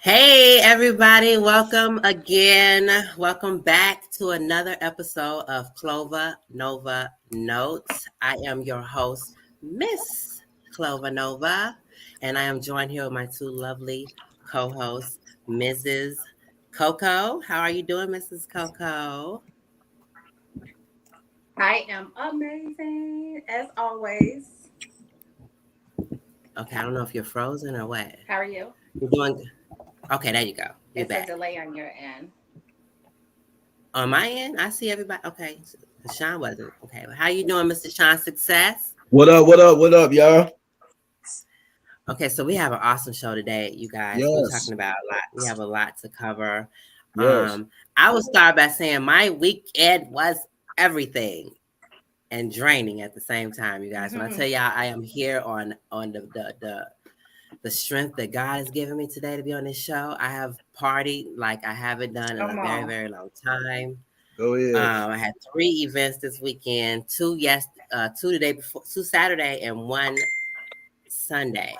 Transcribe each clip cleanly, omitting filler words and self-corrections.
Hey, everybody. Welcome again. Welcome back to another episode of Clover Nova Notes. I am your host, Miss Clover Nova, and I am joined here with my two lovely co hosts, Mrs. Coco. How are you doing, Mrs. Coco? I am amazing as always. Okay, I don't know if you're frozen or what. How are you? You're doing okay. There you go. You're It's a back. delay on your end. On my end, I see everybody. Okay, Sean wasn't. Okay, how you doing, Mr. Sean? Success? What up? What up? What up, y'all? Okay, so we have an awesome show today, you guys. We're Yes, talking about a lot. We have a lot to cover. yes. I will start by saying my weekend was everything and draining at the same time, you guys. When I tell y'all I am here on the strength that God has given me today to be on this show, I have partied like I haven't done in a Come very, on. very long time. Go ahead. I had 3 events this weekend, 2 2 the day before, 2 Saturday and 1 Sunday.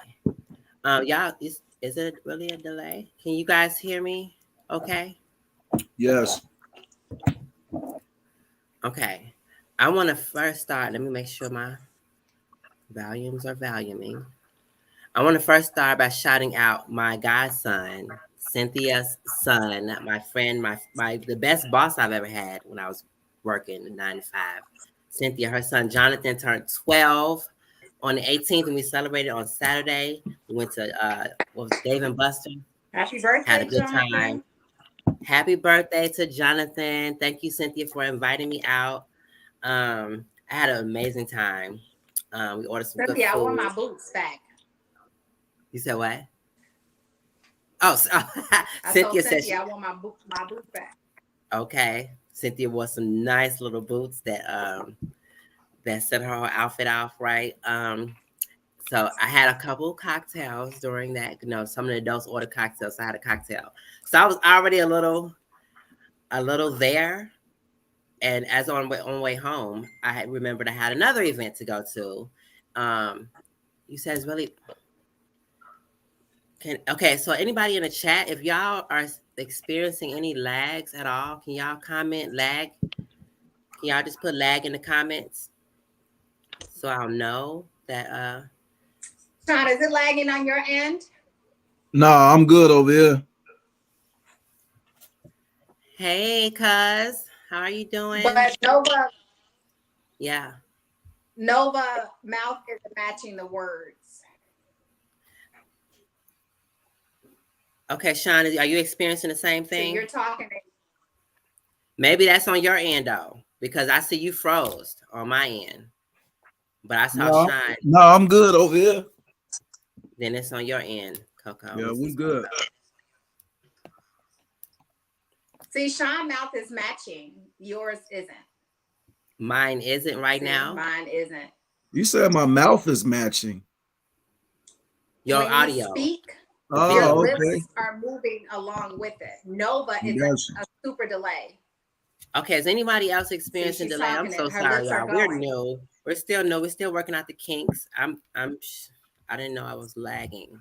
Y'all, is it really a delay? Can you guys hear me? Okay. Yes. Okay. I want to first start. Let me make sure my volumes are voluming. I want to first start by shouting out my godson, Cynthia's son, my friend, my the best boss I've ever had when I was working in 95. Cynthia, her son Jonathan turned 12 on the 18th, and we celebrated on Saturday. We went to what was Dave and Buster. Happy Had a birthday, good time. Jonathan. Happy birthday to Jonathan. Thank you, Cynthia, for inviting me out. I had an amazing time. We ordered some good Cynthia, I want food. my boots back. You said what? Oh, I told Cynthia said Cynthia she. I want my boots back. Okay, Cynthia wore some nice little boots that set her whole outfit off right. So I had a couple cocktails during that. You know, some of the adults ordered cocktails, so I had a cocktail. So I was already a little there. And as on way home, I had remembered I had another event to go to. You said it's really okay. So anybody in the chat, if y'all are experiencing any lags at all, can y'all comment lag? Can y'all just put lag in the comments so I'll know that Sean, is it lagging on your end? Nah, I'm good over here. hey cuz, how are you doing? But Yeah. Nova mouth isn't matching the words. Okay, Sean, are you experiencing the same So you're thing? talking. Maybe that's on your end though, because I see you froze on my end. But I saw No, Sean. no, I'm good over here. Then it's on your end, Coco, Yeah, we Mrs. good. Coco. See, Sean mouth is matching. Yours isn't. Mine isn't right See, now. mine isn't. You said my mouth is matching. Your When you audio, speak, the your Oh, video. okay. lips are moving along with it. Nova is Gotcha. a super delay. Okay, is anybody else See, experiencing she's delay? I'm talking so it. Her sorry, lips are y'all. We're going. new. We're still new. We're still working out the kinks. I didn't know I was lagging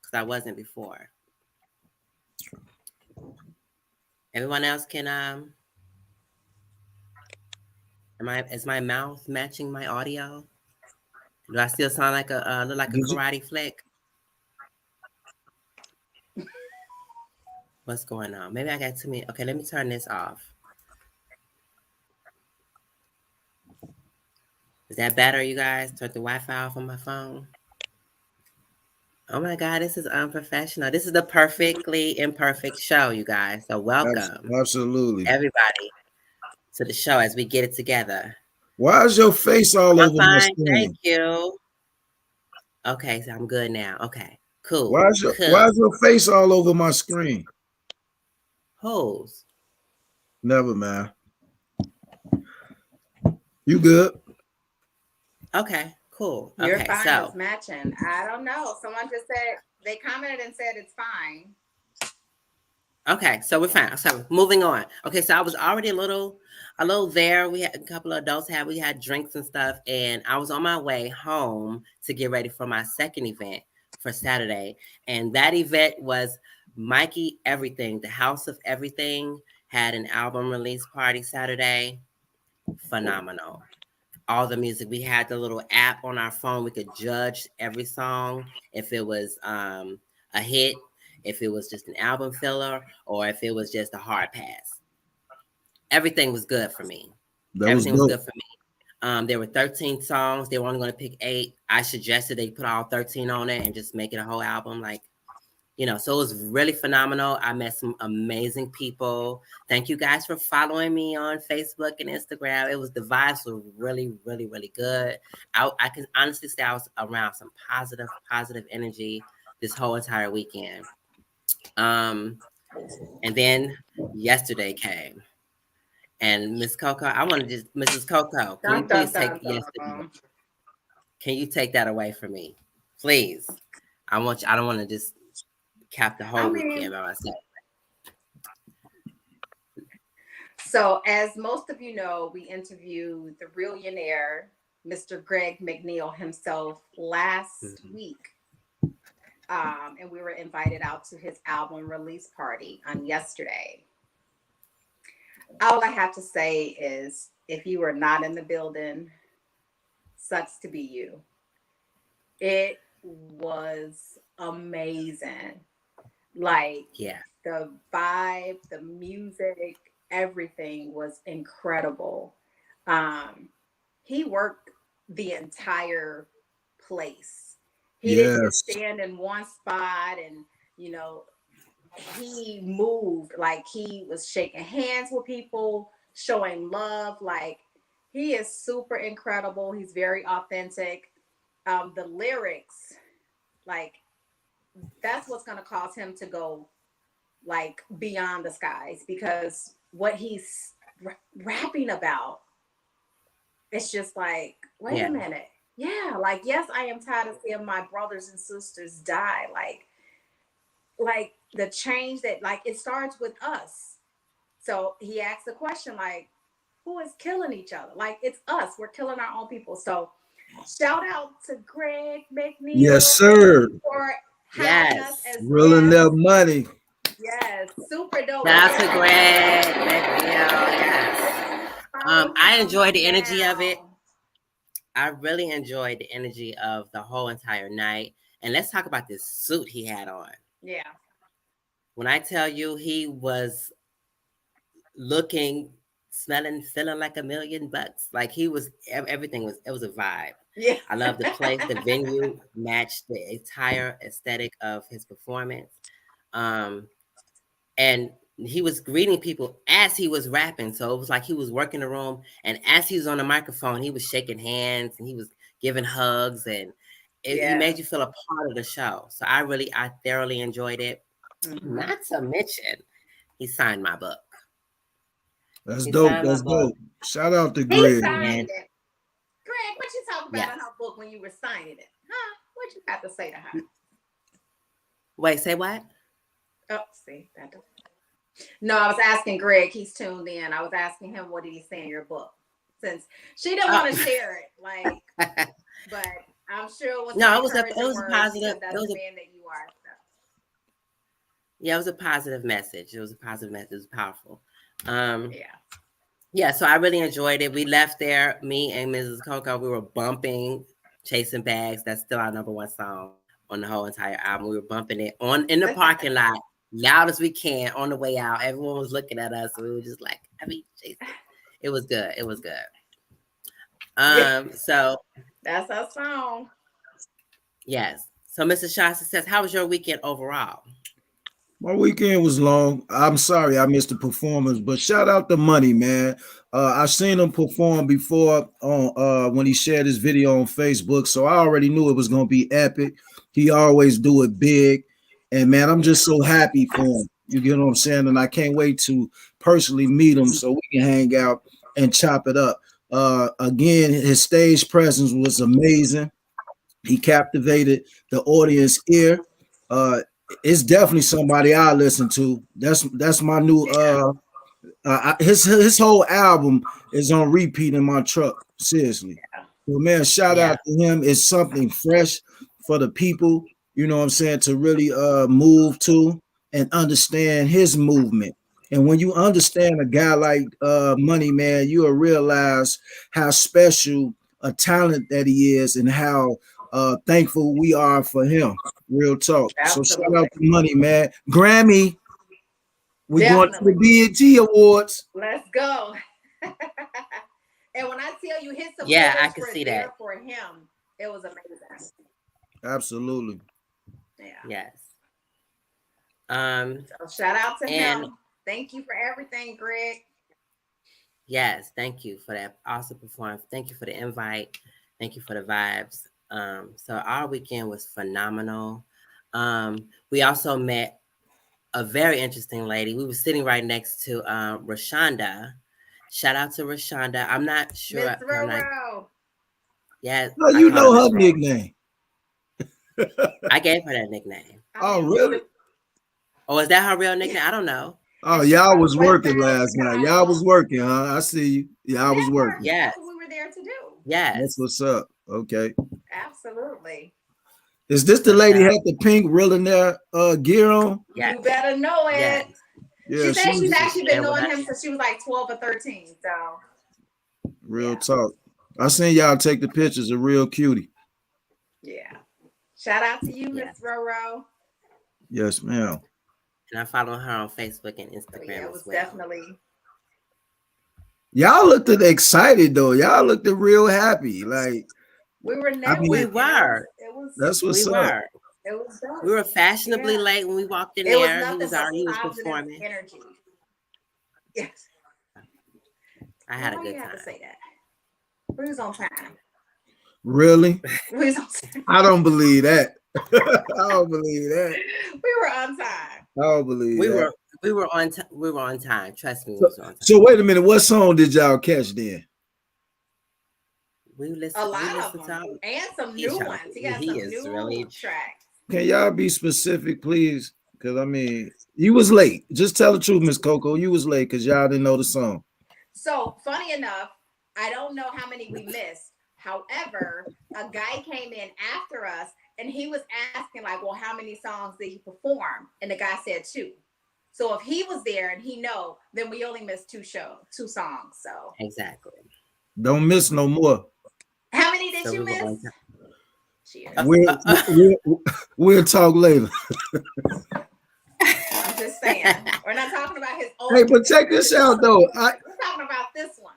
because I wasn't before. Everyone else can is my mouth matching my audio? Do I still sound like look like a Did you? karate flick? What's going on? Maybe I got too many. Okay, let me turn this off. Is that better, you guys? Turn the Wi-Fi off on my phone. Oh my God, this is unprofessional. This is the perfectly imperfect show, you guys. So welcome Absolutely. everybody to the show as we get it together. Why is your face all I'm over my fine, thank screen? you. Okay, so I'm good now. Okay, cool, Why cool. is your face all over my screen? Who's? Never mind. You good? Okay, cool. You're Okay, fine. so It's matching. I don't know. Someone just said they commented and said it's fine. okay, so we're fine. So moving on. Okay, so I was already a little there. We had a couple of adults we had drinks and stuff, and I was on my way home to get ready for my second event for Saturday. And that event was Mikey Everything, the House of Everything, had an album release party Saturday. Phenomenal. All the music. We had the little app on our phone. We could judge every song if it was a hit, if it was just an album filler, or if it was just a hard pass. Everything was good for me. That was Everything was dope. good for me. There were 13 songs. They were only going to pick 8. I suggested they put all 13 on it and just make it a whole album. Like, so it was really phenomenal. I met some amazing people. Thank you guys for following me on Facebook and Instagram. The vibes were really, really, really good. I can honestly say I was around some positive energy this whole entire weekend. And then yesterday came. And Miss Coco, I want to just, Mrs. Coco, can you Dun, dun, please take dun, yesterday? dun. Can you take that away from me, please? I don't want to just cap the whole I weekend mean, by myself. so as most of you know, we interviewed the Realionaire, Mr. Greg McNeil himself, last week. And we were invited out to his album release party on yesterday. All I have to say is, if you were not in the building, sucks to be you. It was amazing. Like, Yeah. the vibe, the music, everything was incredible. He worked the entire place. He didn't just Yes. stand in one spot and, he moved. Like, he was shaking hands with people, showing love. Like, he is super incredible. He's very authentic. The lyrics, like, that's what's going to cause him to go like beyond the skies, because what he's rapping about, it's just like, wait a minute. Yeah, like, yes, I am tired of seeing my brothers and sisters die. Like the change that, like, it starts with us. So he asked the question, like, who is killing each other? Like, it's us. We're killing our own people. So shout out to Greg McNeil Yes, sir. for having us as Rolling guests. that money. Yes, super dope. Shout out to Greg McNeil. Yes. I enjoyed the energy of it. I really enjoyed the energy of the whole entire night. And let's talk about this suit he had on. Yeah. When I tell you he was looking, smelling, feeling like $1,000,000. Like, everything it was a vibe. Yeah. I love the place. The venue matched the entire aesthetic of his performance. And he was greeting people as he was rapping. So it was like he was working the room. And as he was on the microphone, he was shaking hands and he was giving hugs. And he made you feel a part of the show. So I thoroughly enjoyed it. Mm-hmm. Not to mention, he signed my book. That's dope. That's dope. Shout out to Greg. He signed it. Greg, what you talking about in her book when you were signing it? Huh? What you got to say to her? Wait, say what? Oh, see, that doesn't. No, I was asking Greg. He's tuned in. I was asking him, what did he say in your book? Since she didn't want to share it, like, but I'm sure it was. No, it was a positive. That's the man that you are. So. Yeah, it was a positive message. It was powerful. Yeah. Yeah, so I really enjoyed it. We left there, me and Mrs. Coco, we were bumping Chasing Bags. That's still our number 1 song on the whole entire album. We were bumping it in the parking lot, loud as we can on the way out. Everyone was looking at us. We were just like, it was good. It was good. So that's our song. Yes. So Mr. Shasta says, how was your weekend overall? My weekend was long. I'm sorry I missed the performance, but shout out to Money, man. I seen him perform before on when he shared his video on Facebook, so I already knew it was gonna be epic. He always do it big, and man, I'm just so happy for him. You get what I'm saying? And I can't wait to personally meet him so we can hang out and chop it up. Again, his stage presence was amazing. He captivated the audience ear. It's definitely somebody I listen to. That's my new his whole album is on repeat in my truck. Seriously. So man, shout out to him. It's something fresh for the people, you know what I'm saying, to really move to. and understand his movement. And when you understand a guy like Money Man, you'll realize how special a talent that he is and how thankful we are for him. Real talk. So shout out Absolutely. to Money Man. Grammy, we going to the Definitely. BET Awards. Let's go. And when I tell you his Yeah, I supporters can were see that. there for him, it was amazing. Absolutely. Yeah. Yes. Um, So shout out to and him. Thank you for everything, Greg. yes, thank you for that awesome performance. Thank you for the invite. Thank you for the vibes. So our weekend was phenomenal. We also met a very interesting lady. We were sitting right next to Rashonda. Shout out to Rashonda. I'm not Miss sure because I'm not. Roro. Yeah, No, I you call her know Miss her Rose. nickname. I gave her that nickname. I Oh, mean, really? Oh, is that her real nickname? I don't know. Oh, and she's y'all from was West working Side last night. Y'all Chicago. was working, huh? I see you. Y'all was Yeah, working. Yes, that's what we were there to do. That's yes, what's up. Okay. Absolutely. Is this the for lady sure. had the pink reeling their gear on? Yes, You better know yes. it. Yeah, She she said she's was She's actually been there with knowing us. him since she was like 12 or 13. So, real yeah. talk. I seen y'all take the pictures of real cutie. Yeah. Shout out to you, Yeah, Miss Roro. Yes, ma'am. and I follow her on Facebook and So, yeah, Instagram it as was well. definitely. Y'all looked excited though. Y'all looked real happy. Like, We were I We mean, networking. were, that's we what's up. were, It was we dope. were fashionably Yeah. late when we walked in It was there. nothing but He was positive performing. energy. Yes. I Well, had a why you good have to time. say that? We was on time. Really? We was on time. I don't believe that. I don't believe that. We were on time. I don't believe We that. were we were on time. Trust me, we So, was on time. so wait a minute. What song did y'all catch then? A We lot of listened to them. all, And some he's new trying to ones. He got he some is new really tracks. Can y'all be specific, please? Because I mean, you was late. Just tell the truth, Miss Coco. You was late because y'all didn't know the song. So funny enough, I don't know how many we missed. However, a guy came in after us and he was asking, like, well, how many songs did he perform? And the guy said two. So if he was there and he know, then we only missed two songs. So exactly. Don't miss no more. how many did So you we were miss? on time. Cheers. We'll talk later. I'm just saying. We're not talking about his Hey, old but check music. this out though. We're talking about this one.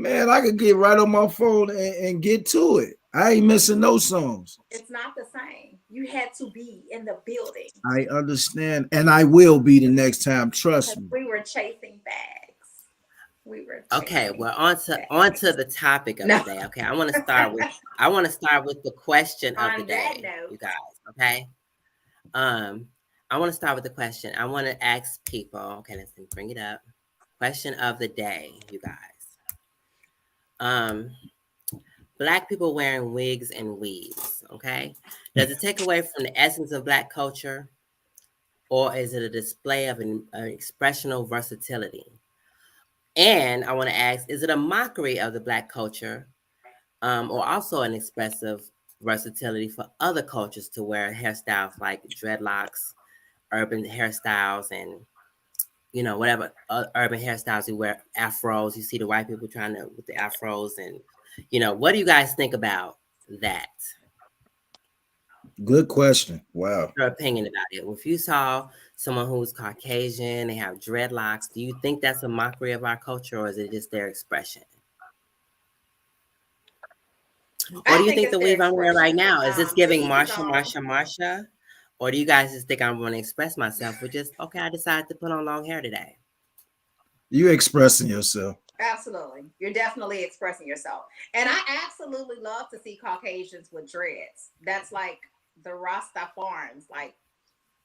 I could get right on my phone and get to it. I ain't missing no songs. It's not the same. You had to be in the building I understand, and I will be the next time. because Trust me. we were chasing bags. We were Okay, chasing well on to bags. the topic of No. the day. Okay, I want to start with the question of the On that day, note, you guys. Okay, um, I want to start with the question. I want to ask people. Okay, let's bring it up. Question of the day, you guys. Um, Black people wearing wigs and weaves. Okay, does it take away from the essence of Black culture, or is it a display of an expressional versatility? And I want to ask, is it a mockery of the Black culture, or also an expressive versatility for other cultures to wear hairstyles like dreadlocks, urban hairstyles, and whatever urban hairstyles you wear, afros. You see the white people trying to with the afros, and what do you guys think about that? Good question. Wow. Your opinion about it. If you saw someone who's Caucasian, they have dreadlocks, do you think that's a mockery of our culture, or is it just their expression? Or I do you think think it's the their weave I'm wearing right expression. now is this To giving each his Marsha, own. Marsha, Marsha? Or do you guys just think I'm going to express myself with just, okay, I decided to put on long hair today? You expressing yourself. Absolutely. You're definitely expressing yourself. And I absolutely love to see Caucasians with dreads. That's like the Rastafarans. Like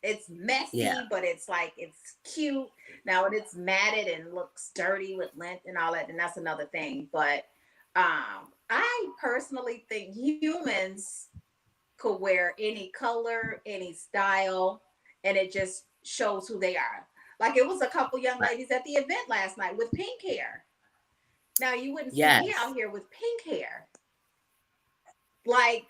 it's Yeah, messy, but it's like it's cute. Now when it's matted and looks dirty with lint and all that, and that's another thing. But I personally think humans could wear any color, any style, and it just shows who they are. Like it was a couple young right. ladies at the event last night with pink hair. Now you wouldn't see me Yes. out here with pink hair. Like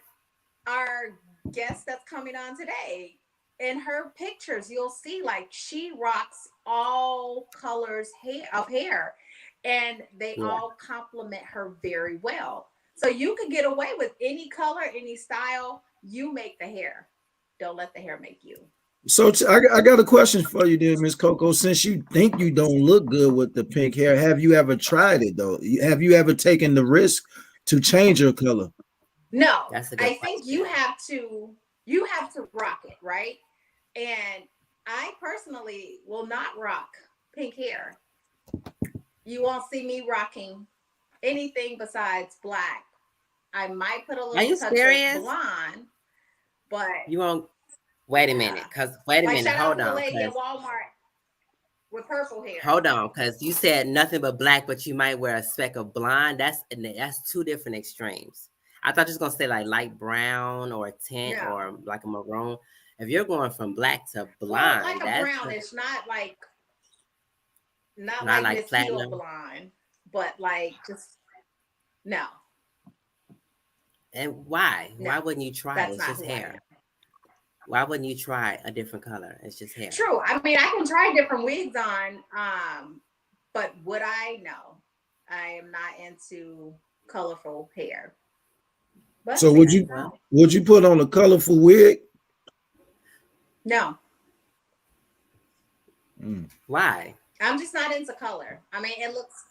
our guest that's coming on today, in her pictures, you'll see like she rocks all colors of hair, and they Yeah. all complement her very well. So you could get away with any color, any style. You make the hair. Don't let the hair make you. So I got a question for you, there, Miss Coco. Since you think you don't look good with the pink hair, have you ever tried it though? Have you ever taken the risk to change your color? No, That's a good I think question. you have to rock it, right? And I personally will not rock pink hair. You won't see me rocking anything besides black. I might put a Are little you touch of serious? blonde, but You won't wait a minute, yeah. cause wait a Like minute, shout out hold to the on, lady at cause Walmart with purple hair. hold on, cause you said nothing but black, but you might wear a speck of blonde. That's two different extremes. I thought you was gonna say like light brown or a tint No. or like a maroon. If you're going from black to Well, like blind, a that's brownish, not not like like Miss Hill platinum. blonde, but like just no, And why? no. Why wouldn't you try it? That's It's not just who I hair. am. Why wouldn't you try a different color? It's just hair. True. I mean, I can try different wigs on, but would I? No, I am not into colorful hair. But So see, Okay, well, no, would you put on a colorful wig? no, Mm, why? I'm just not into color. I mean, it looks.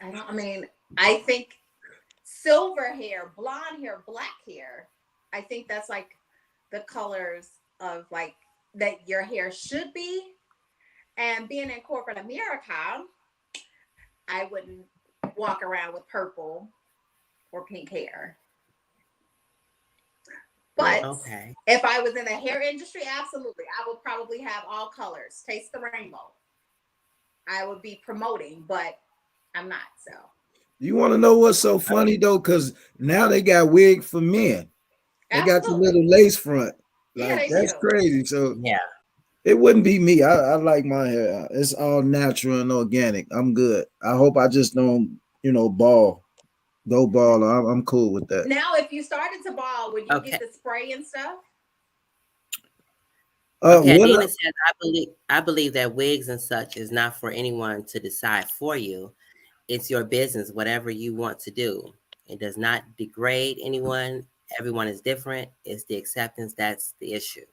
I don't. I mean, I think silver hair, blonde hair, black hair. I think that's like the colors of like that your hair should be. And being in corporate America, I wouldn't walk around with purple or pink hair. right. But Okay. if I was in the hair industry, absolutely, I would probably have all colors, taste the rainbow. I would be promoting, but I'm not. So You want to know what's so funny though? Because now they got wig for men. They got the absolutely, little lace front. yeah, Like they that's do. crazy. So Yeah. it wouldn't be me. I like my hair. It's all natural and organic. I'm good. I hope I just don't, ball. Go ball. I'm cool with that. Now, if you started to ball, would you get Okay. the spray and stuff? Okay. What? Dina says, I believe that wigs and such is not for anyone to decide for you. It's your business, whatever you want to do. It does not degrade anyone. Everyone is different. It's the acceptance that's the issue.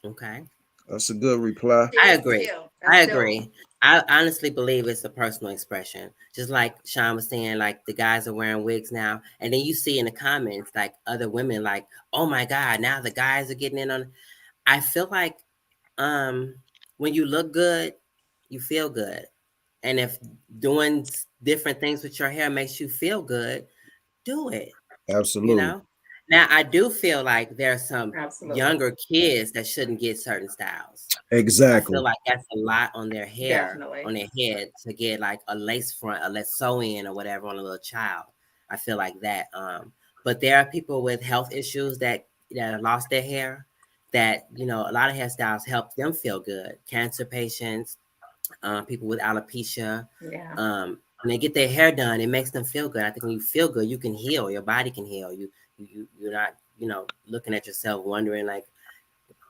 Okay. That's a good reply. I Cheers to agree. you. I That's dope. agree. I honestly believe it's a personal expression. Just like Sean was saying, like the guys are wearing wigs now. And then you see in the comments, like other women, like, oh my God, now the guys are getting in on. I feel like um, when you look good, you feel good. And if doing different things with your hair makes you feel good, do it. You Absolutely. know? Now, I do feel like there are some Absolutely. younger kids that shouldn't get certain styles. I feel Exactly. like that's a lot on their hair, Definitely. on their head to get like a lace front, a let's sew in or whatever on a little child. I feel like that. But there are people with health issues that have lost their hair that, a lot of hairstyles help them feel good. Cancer patients, people with alopecia, Yeah. when they get their hair done, it makes them feel good. I think when you feel good, you can heal. Your body can heal. You're not, looking at yourself wondering like,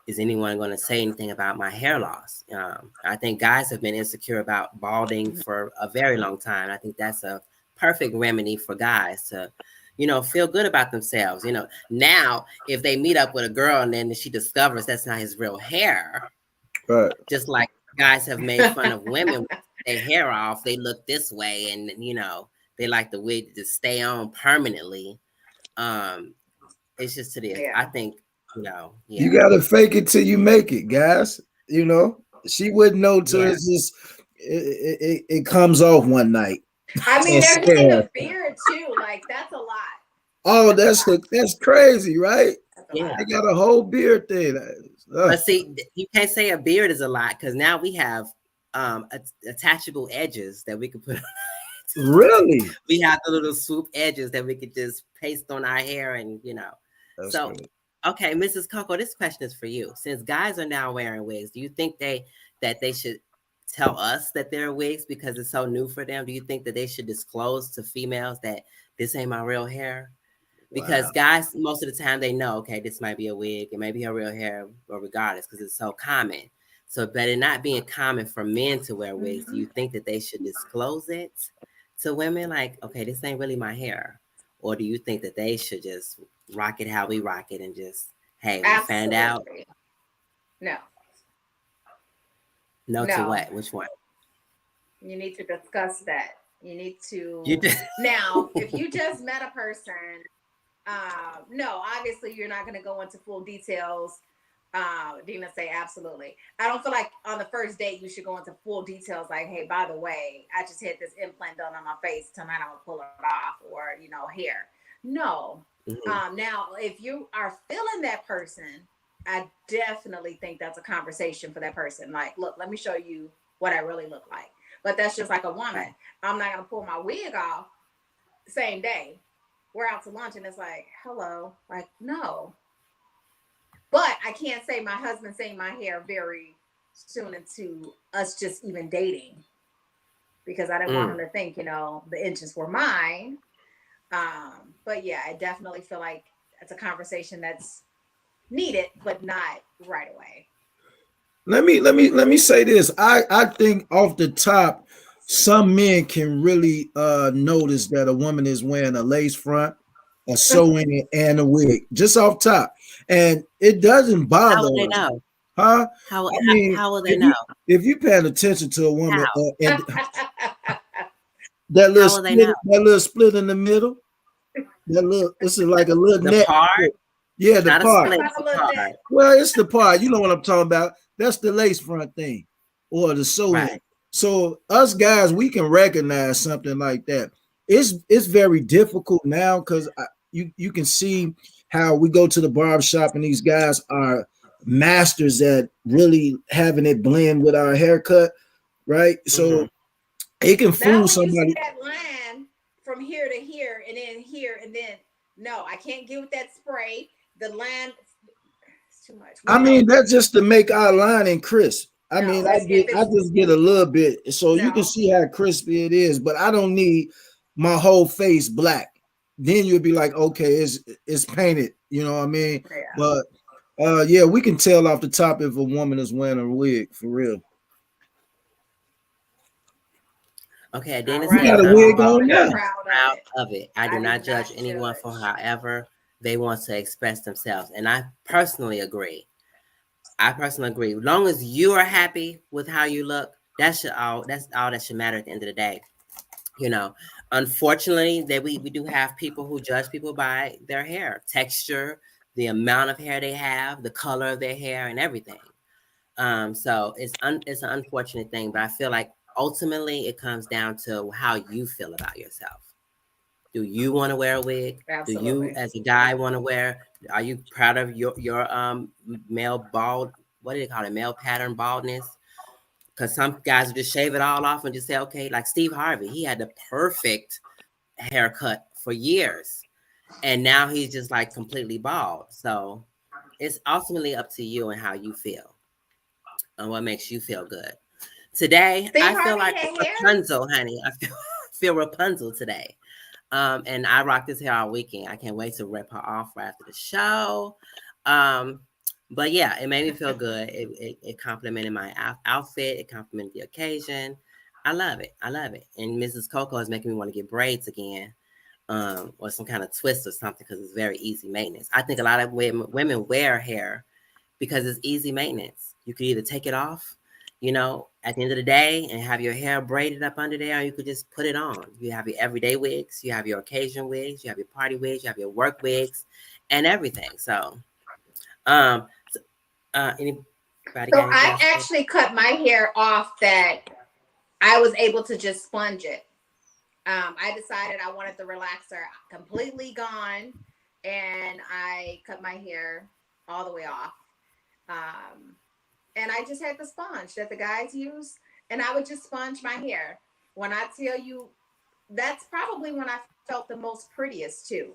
is anyone going to say anything about my hair loss? I think guys have been insecure about balding for a very long time. I think that's a perfect remedy for guys to, feel good about themselves. Now if they meet up with a girl and then she discovers that's not his real hair, Right. just like guys have made fun of women with their hair off, they look this way, and they like the wig to stay on permanently. Um, it's just to this. I Yeah. think, You yeah, gotta fake it till you make it, guys. She wouldn't know till yeah, it's just it comes off one night I mean, and they're getting scare. a beard too. Like that's a lot. Oh, That's a that's lot. that's crazy, right? That's a yeah. They lot. got a whole beard thing. But see, you can't say a beard is a lot because now we have attachable edges that we can put. Really? We have the little swoop edges that we could just paste on our hair, and That's So, good. okay, Mrs. Coco, this question is for you. Since guys are now wearing wigs, do you think they should tell us that they're wigs because it's so new for them? Do you think that they should disclose to females that this ain't my real hair? because Wow. guys most of the time they know, okay, this might be a wig, it may be her real hair, or regardless, because it's so common. So, but it not being common for men to wear wigs, do Mm-hmm. you think that they should disclose it to women? Like, okay, this ain't really my hair, or do you think that they should just rock it how we rock it and just, hey, we found out? Absolutely. No, No to no. what? Which one? You need to discuss that. You need You to. just Now, if you just met a person, no, obviously you're not going to go into full details. Dina say absolutely. I don't feel like on the first date you should go into full details like, hey, by the way, I just had this implant done on my face. Tonight I'm gonna pull it off, or hair. No. Mhm. Now, if you are feeling that person, I definitely think that's a conversation for that person. Like, look, let me show you what I really look like. But that's just like a woman. Right. I'm not gonna pull my wig off same day. We're out to lunch and it's like, hello. Like, no. But I can't say my husband saying my hair very soon into us just even dating, because I didn't want him Mm. to think, the inches were mine. But yeah, I definitely feel like it's a conversation that's needed, but not right away. Let me say this. I think off the top, some men can really notice that a woman is wearing a lace front, a sewing, and a wig. Just off top. And it doesn't How bother will they us. know? Huh? How I how, mean, how will they if know? you paying attention to a woman How? and How will they know? that little split in the middle, that little it's like a little The net. part? Yeah, It's the not a part. split, Like it's a a little net. part. Well, it's the part. You know what I'm talking about. That's the lace front thing or the sewing. Right. So us guys, we can recognize something like that. It's very difficult now because you can see how we go to the barber shop and these guys are masters at really having it blend with our haircut, right? Hmm. So it can fool Not when you see somebody. that line from here to here and then here and then. No, I can't get with that spray. The line, it's too much. We I know mean, that's just to make our lining crisp. I mean, no. It's if I it's just get a little bit so you can no. see how crispy it is, but I don't need my whole face black. Then you'll be like, okay, it's painted, you know what I mean? Yeah. But yeah, we can tell off the top if a woman is wearing a wig for real. Okay, All Dana You said right. got a first of wig So all, on I'm now. I'm proud of proud it. of it. I do I do not not judge anyone for judge. however they want to express themselves. And I personally agree. I personally agree. As long as you are happy with how you look, that's all that should matter at the end of the day. You know, unfortunately, that we do have people who judge people by their hair texture, the amount of hair they have, the color of their hair, and everything. So it's an unfortunate thing, but I feel like ultimately it comes down to how you feel about yourself. Do you want to wear a wig? Do you, Absolutely. as a guy, want to wear? Are you proud of your male bald? What do they call it? Male pattern baldness? Because some guys will just shave it all off and just say, okay, like Steve Harvey, he had the perfect haircut for years, and now he's just like completely bald. So it's ultimately up to you and how you feel and what makes you feel good. Today, Steve I feel Harvey like had hair. Rapunzel, honey. I feel Rapunzel today. And I rocked this hair all weekend. I can't wait to rip her off right after the show. Um, but yeah, it made me feel good. It complimented my outfit. It complimented the occasion. I love it. I love it. And Mrs. Coco is making me want to get braids again, or some kind of twist or something because it's very easy maintenance. I think a lot of women wear hair because it's easy maintenance. You could either take it off, at the end of the day and have your hair braided up under there, or you could just put it on. You have your everyday wigs, you have your occasion wigs, you have your party wigs, you have your work wigs, and everything. So, um, anybody got So anything I else to say? actually cut my hair off that I was able to just sponge it. I decided I wanted the relaxer completely gone, and I cut my hair all the way off. Um, and I just had the sponge that the guys use, and I would just sponge my hair. When I tell you, that's probably when I felt the most prettiest too.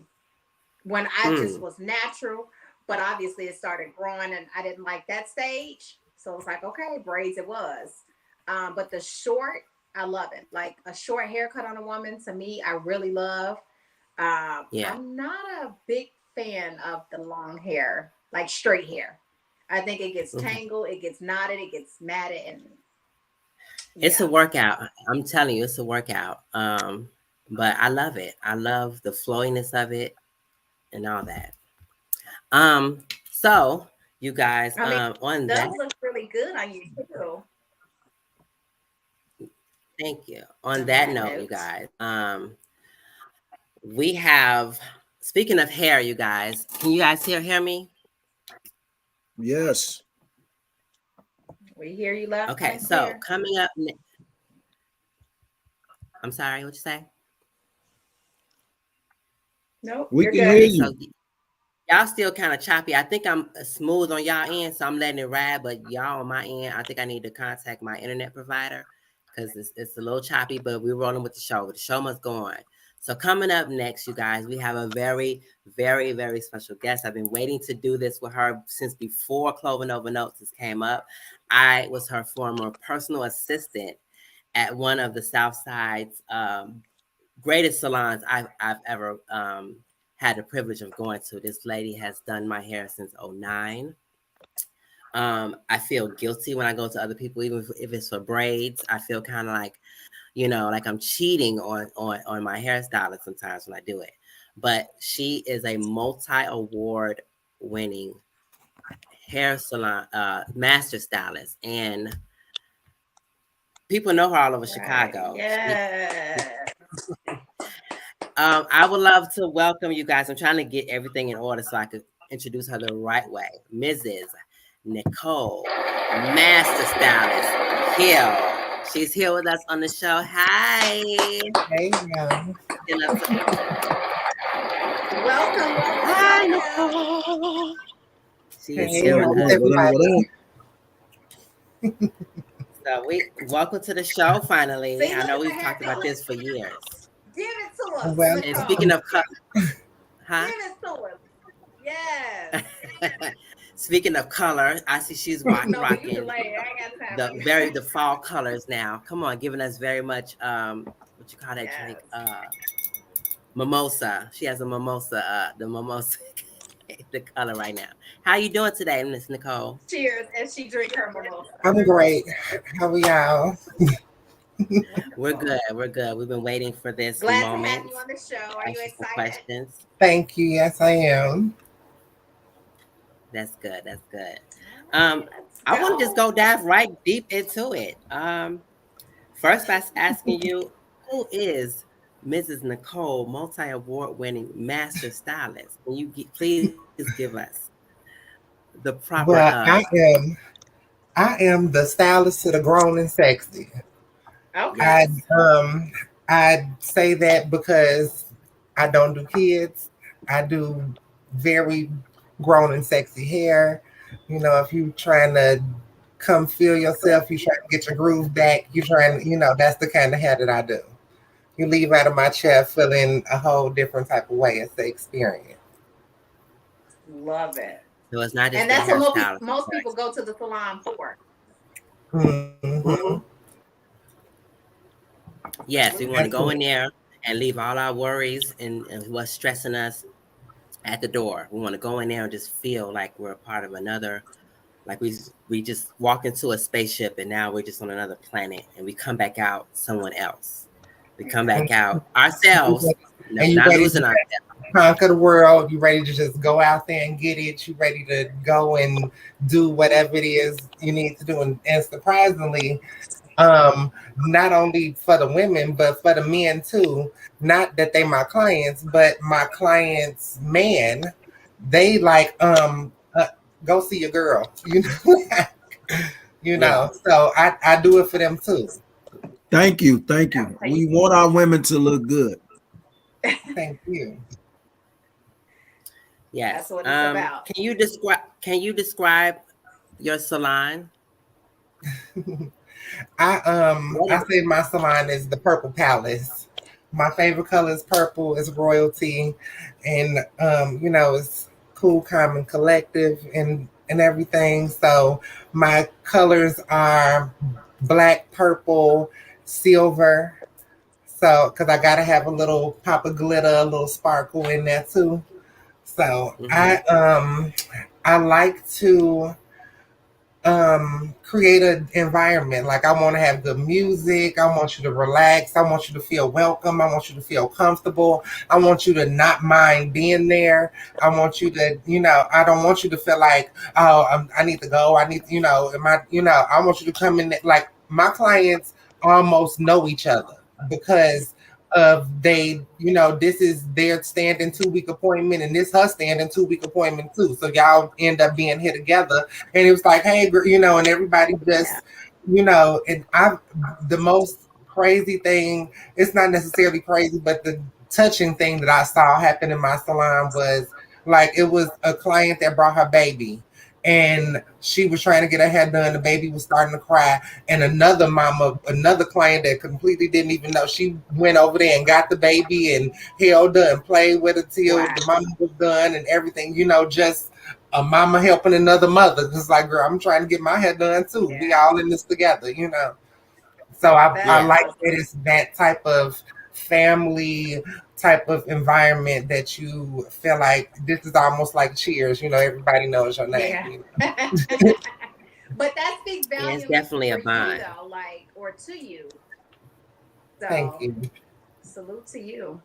When I just Mm, was natural, but obviously it started growing, and I didn't like that stage, so it's like okay, braids it was. But the short, I love it. Like a short haircut on a woman, to me, I really love. Yeah. I'm not a big fan of the long hair, like straight hair. I think it gets Mhm. tangled, it gets knotted, it gets matted, and It's yeah. a workout. I'm telling you, it's a workout. But I love it. I love the flowiness of it and all that. So you guys, I mean, on it that, does look really good on you too. thank you. On On that that note, you note, guys, we have. Speaking of hair, you guys, can you guys hear me? Yes. we hear you loud Okay, and so clear. coming up. I'm sorry, what you say? Nope, We you're can hear good. Okay, so you. y'all still kind of choppy. I think I'm smooth on y'all end, so I'm letting it ride. But y'all on my end, I think I need to contact my internet provider because it's a little choppy. But we're rolling with the show. The show must go on. So coming up next, you guys, we have a very, very, very special guest. I've been waiting to do this with her since before Clover Nova Notes came up. I was her former personal assistant at one of the South Side's greatest salons I've ever had the privilege of going to. This lady has done my hair since '09. I feel guilty when I go to other people, even if it's for braids. I feel kind of like, like I'm cheating on my hairstylist sometimes when I do it. But she is a multi-award winning hair salon master stylist, and people know her all over Right. Chicago. Yeah. I would love to welcome you guys. I'm trying to get everything in order so I could introduce her the right way. Mrs. Nicole, Master Stylist Hill. She's here with us on the show. Hi. Hey, yeah. And Welcome, welcome, Hi, welcome. Nicole. She is Hey, here What with up? how's What us. up? What up? What everybody? up? So we welcome to the show finally. See, I look know at the we've hair talked about color. this for years. Give it to us, And Welcome. speaking Nicole. of huh? Give it to us. Yes. Speaking of color, I see she's No, you rocking delay. I ain't got time the for very that. the fall colors now. Come on, giving us very much what you call that drink? Yes. Mimosa. She has a mimosa, the mimosa the color right now. How you doing today, Miss Nicole? Cheers as she drink her mimosa. I'm great. How are y'all? We're good. Wonderful. We're good. We've been waiting for this Glad to have moment. you on the show. Are you Ask you some excited? questions. Thank you. Yes, I am. That's good. That's good. All Um, right, let's I want to just go. go dive right deep into it. First by asking you, who is Mrs. Nicole, multi-award winning master stylist? Can you please give us the proper Well, I am the stylist to the grown and sexy. I Okay. yes. I say that because I don't do kids. I do very grown and sexy hair. If you trying to come feel yourself, you trying to get your groove back, you trying, that's the kind of hair that I do. You leave out of my chair feeling a whole different type of way. It's the experience. Love it. So it's not just And the that's what hairstylist. most people go to the salon for. Hmm. Mhm. Yes, we want to go in Absolutely. there and leave all our worries and what's stressing us at the door. We want to go in there and just feel like we're a part of another, like we just walk into a spaceship and now we're just on another planet and we come back out someone else. We come back out ourselves, And you not ready to losing just ourselves. conquer the world. You ready to just go out there and get it. You ready to go and do whatever it is you need to do. And surprisingly, not only for the women, but for the men too. Not that they my clients, but my clients' man, they like go see your girl. Yeah. So I do it for them too. Thank you. Thank I'll you. tell you. We want our women to look good. Thank you. That's Yes. what it's about. Can you describe your salon? I What say my salon is the Purple Palace. My favorite color is purple. It's royalty, and it's cool, calm, and collective, and everything. So my colors are black, purple, silver. So, because I gotta have a little pop of glitter, a little sparkle in there too. So Mm-hmm. I like to create an environment. Like I want to have good music. I want you to relax. I want you to feel welcome. I want you to feel comfortable. I want you to not mind being there. I want you to, I don't want you to feel like, oh, I need to go. I need, am I, I want you to come in. Like my clients almost know each other because of they, this is their standing 2 week appointment and this her standing 2 week appointment too. So y'all end up being here together, and it was like, hey, and everybody Yeah. just, and the most crazy thing, it's not necessarily crazy, but the touching thing that I saw happen in my salon was like, it was a client that brought her baby and she was trying to get her hair done. The baby was starting to cry. And another mama, another client that completely didn't even know, she went over there and got the baby and held her and played with her till Wow. the mama was done and everything, just a mama helping another mother. Just like, girl, I'm trying to get my hair done too. We Yeah. all in this together. So I That's Yeah. like awesome. that it's that type of family type of environment that you feel like this is almost like Cheers. Everybody knows your name. Yeah. But that speaks Yeah, it's volumes definitely for a you bond. though, like, or to you. Thank So you. salute to you.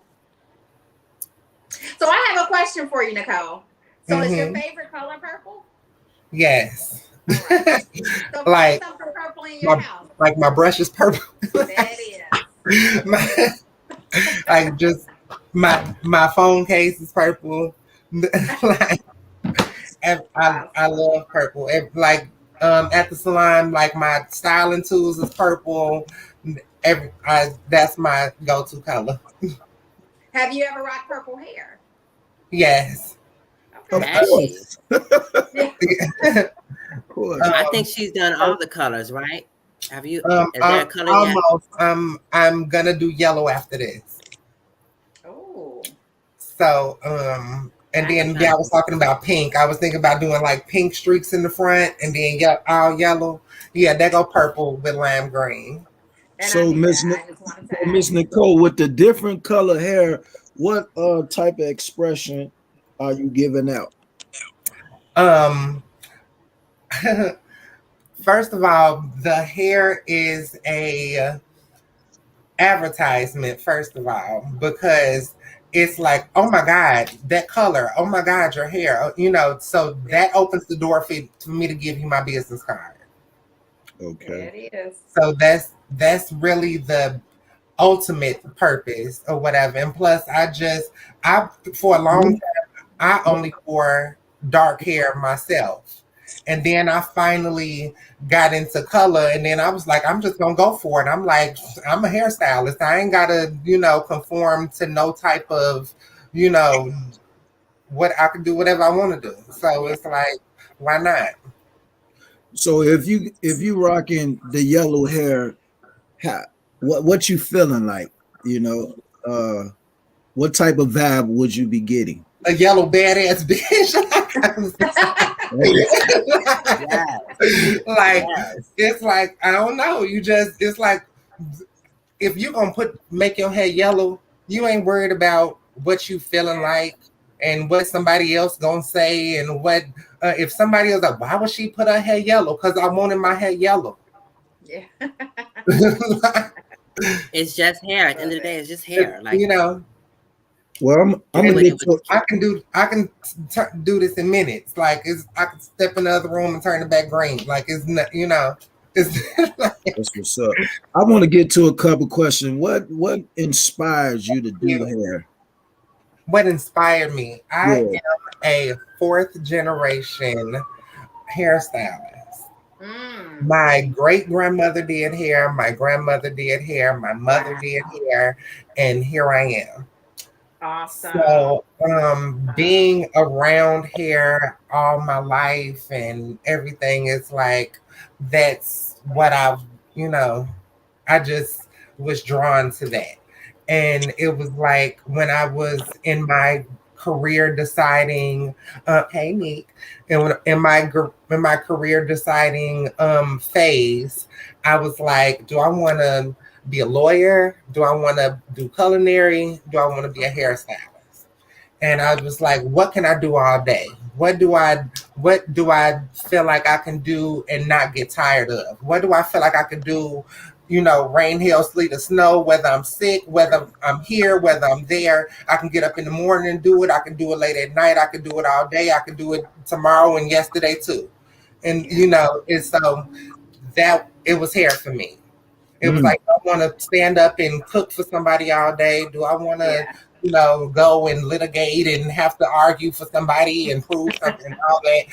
So I have a question for you, Nicole. So is your Hmm. favorite color purple? Yes. All right. So find like something purple in your my house. my brush is purple. That is. my, like just my phone case is purple. like I Awesome. love purple. Like at the salon, like my styling tools is purple. That's my go-to color. Have you ever rocked purple hair? Yes. Of Okay. Has she? course. Yeah. Of course. I think um, she's done all the colors, right? Have you? Is there a I'm color yet? almost. I'm gonna do yellow after this. Oh, So, and that's then yeah, I Okay. was talking about pink. I was thinking about doing like pink streaks in the front, and then yeah, all yellow. Yeah, that go purple with lime green. and I So knew Miss that. Ni- I just wanted to so ask. Miss Nicole, with the different color hair, what type of expression are you giving out? Um, first of all, the hair is a advertisement. First of all, because it's like, oh my god, that color. Oh my god, your hair. So Yeah, that opens the door for me to give you my business card. Okay. there it is. So that's really the ultimate purpose or whatever. And plus, I for a long time I only wore dark hair myself. And then I finally got into color, and then I was like, I'm just gonna go for it. I'm like, I'm a hairstylist. I ain't gotta, conform to no type of, you know, what I can do whatever I want to do. So Yeah. it's like, why not? So if you rocking the yellow hair, how, what you feeling like? You know, uh, what type of vibe would you be getting? A yellow badass bitch. Yes. like Yes. it's like I don't know. It's like if you gonna make your hair yellow, you ain't worried about what you feeling Yeah. like and what somebody else gonna say and what if somebody else like, why would she put her hair yellow? Because I wanted my hair yellow. Yeah. It's just hair. At the end Love of the day, it. it's just hair. Like you know, Well, I'm do gonna with and it get what to you I can do this in minutes. Like I can step in the other room and turn it back green. Like it's not, it's Yeah. that's what's up. I want to get to a couple questions. What inspires you to do hair? what inspired me. I Yeah. am a fourth generation hairstylist. Mm. My great grandmother did hair, my grandmother did hair, my mother Wow. did hair, and here I am. Awesome. So, being around here all my life and everything is like that's what you know, I just was drawn to that. And it was like when I was in my career deciding, hey Nick, and in my career deciding phase, I was like, do I want to be a lawyer? Do I want to do culinary? Do I want to be a hairstylist? And I was like, what can I do all day? What do I feel like I can do and not get tired of? What do I feel like I can do, rain, hail, sleet, or snow, whether I'm sick, whether I'm here, whether I'm there. I can get up in the morning and do it. I can do it late at night. I can do it all day. I can do it tomorrow and yesterday too. And and so that it was hair for me. It was Mm. like, I want to stand up and cook for somebody all day. Do I want to, Yeah. go and litigate and have to argue for somebody and prove something and all that?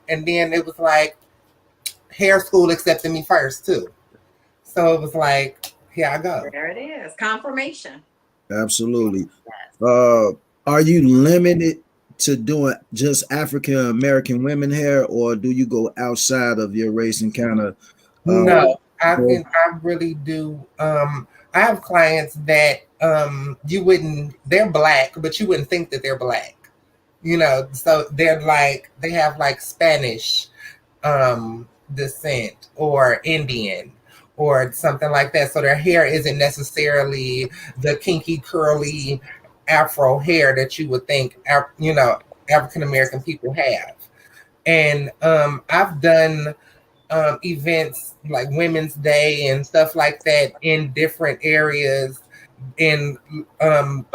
And then it was like hair school accepted me first too. So it was like, here I go. There it is. Confirmation. Absolutely. Yes. Are you limited to doing just African American women hair, or do you go outside of your race and kind of No, go? I really do. I have clients that you wouldn't, they're black, but you wouldn't think that they're black. So they have like Spanish descent or Indian or something like that. So their hair isn't necessarily the kinky, curly afro hair that you would think, African American people have. And I've done events like Women's Day and stuff like that in different areas, in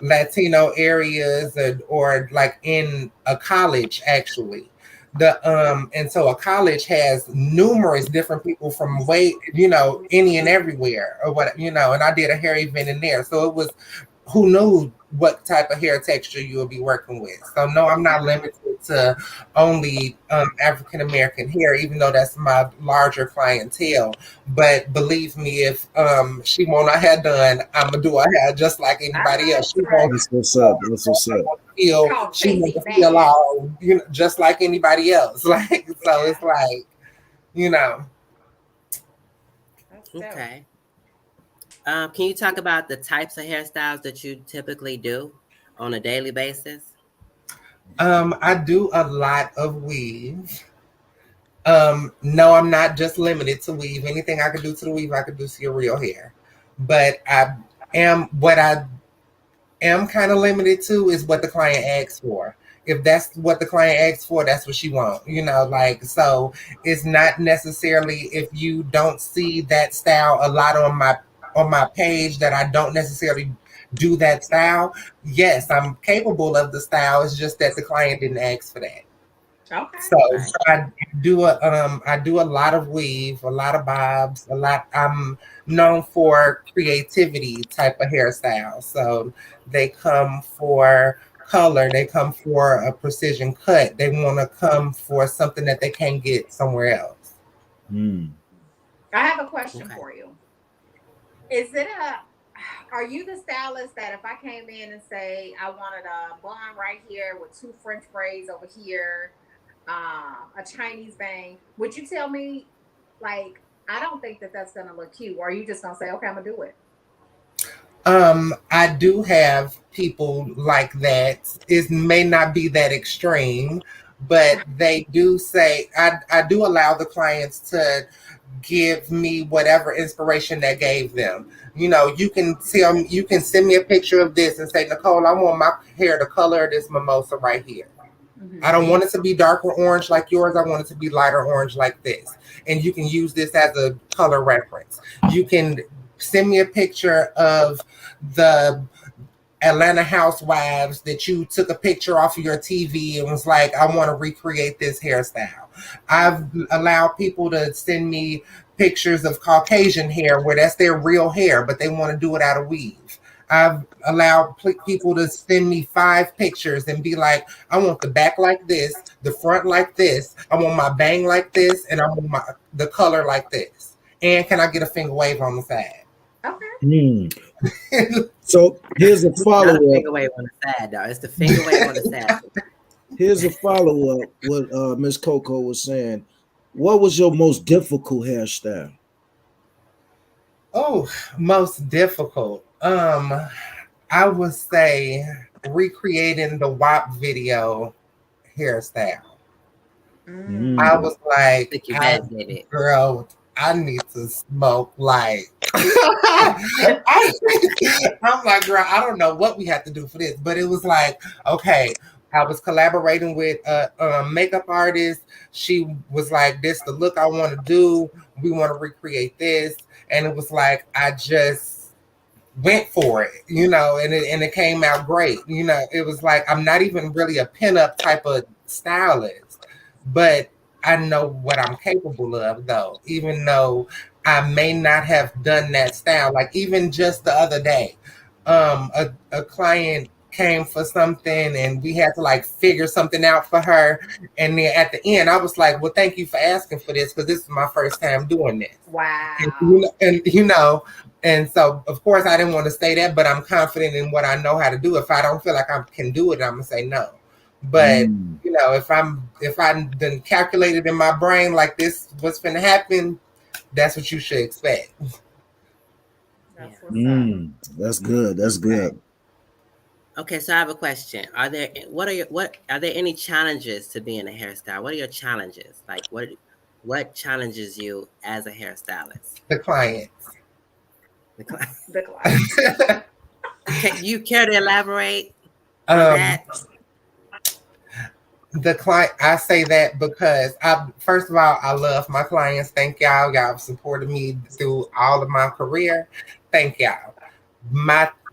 Latino areas, or like in a college actually. And so a college has numerous different people from any and everywhere or what, and I did a hair event in there. So it was, who knew what type of hair texture you will be working with. So no, I'm not limited to only African American hair, even though that's my larger clientele. But believe me, if she want her hair done, I'm gonna do her hair just like All anybody right. else. She won't That's what's up. That's what's up. It's feel called she chasing won't feel fans. all just like anybody else. Like so, Yeah. it's like you know. That's dope. Okay. Can you talk about the types of hairstyles that you typically do on a daily basis? I do a lot of weave. No, I'm not just limited to weave. Anything I could do to the weave, I could do to your real hair. But I am kind of limited to is what the client asks for. If that's what the client asks for, that's what she wants. Like so it's not necessarily, if you don't see that style a lot on my page, that I don't necessarily do that style. Yes, I'm capable of the style. It's just that the client didn't ask for that. Okay. So Right. I do a lot of weave, a lot of bobs, a lot. I'm known for creativity type of hairstyle. So they come for color, they come for a precision cut. They want to come for something that they can't get somewhere else. Mm. I have a question Okay. for you. Is it a Are you the stylist that if I came in and say I wanted a bun right here with two French braids over here, a Chinese bang, would you tell me like I don't think that that's gonna look cute, or are you just gonna say okay, I'm gonna do it? I do have people like that. It may not be that extreme, but they do say I do allow the clients to give me whatever inspiration that gave them. You can send me a picture of this and say, Nicole, I want my hair the color of this mimosa right here. I Mm-hmm. don't want it to be darker orange like yours. I want it to be lighter orange like this. And you can use this as a color reference. You can send me a picture of the Atlanta Housewives that you took a picture off of your TV and was like, I want to recreate this hairstyle. I've allowed people to send me pictures of Caucasian hair where that's their real hair, but they want to do it out of weave. I've allowed people to send me 5 pictures and be like, I want the back like this, the front like this, I want my bang like this, and I want the color like this. And can I get a finger wave on the side? Okay. Mm. So here's a Not a follow up. finger wave on the side, though. It's the finger wave on the side. Here's a follow up. What Miss Coco was saying. What was your most difficult hairstyle? Oh, most difficult. I would say recreating the WAP video hairstyle. Mm. Mm. I was I like, think you best did it. girl, I need to smoke like I'm like, girl, I don't know what we have to do for this, but it was like, okay, I was collaborating with a makeup artist. She was like, this the look I want to do. We want to recreate this. And it was like, I just went for it, and it came out great. It was like, I'm not even really a pinup type of stylist, but I know what I'm capable of, though, even though I may not have done that style. Like, even just the other day, a client came for something and we had to like figure something out for her. And then at the end, I was like, well, thank you for asking for this, because this is my first time doing this. And, Wow. and so of course I didn't want to say that, but I'm confident in what I know how to do. If I don't feel like I can do it, I'm gonna say no. But if I done calculated in my brain like this what's gonna happen, that's what you should expect. That's what's up. That's good. That's good. Okay, so I have a question. Are there any challenges to being a hairstyle? What are your challenges? Like what challenges you as a hairstylist? The clients. The cli- The client. Can you care to elaborate on um, that? the client, I say that because first of all, I love my clients. Thank y'all. Y'all have supported me through all of my career. Thank y'all.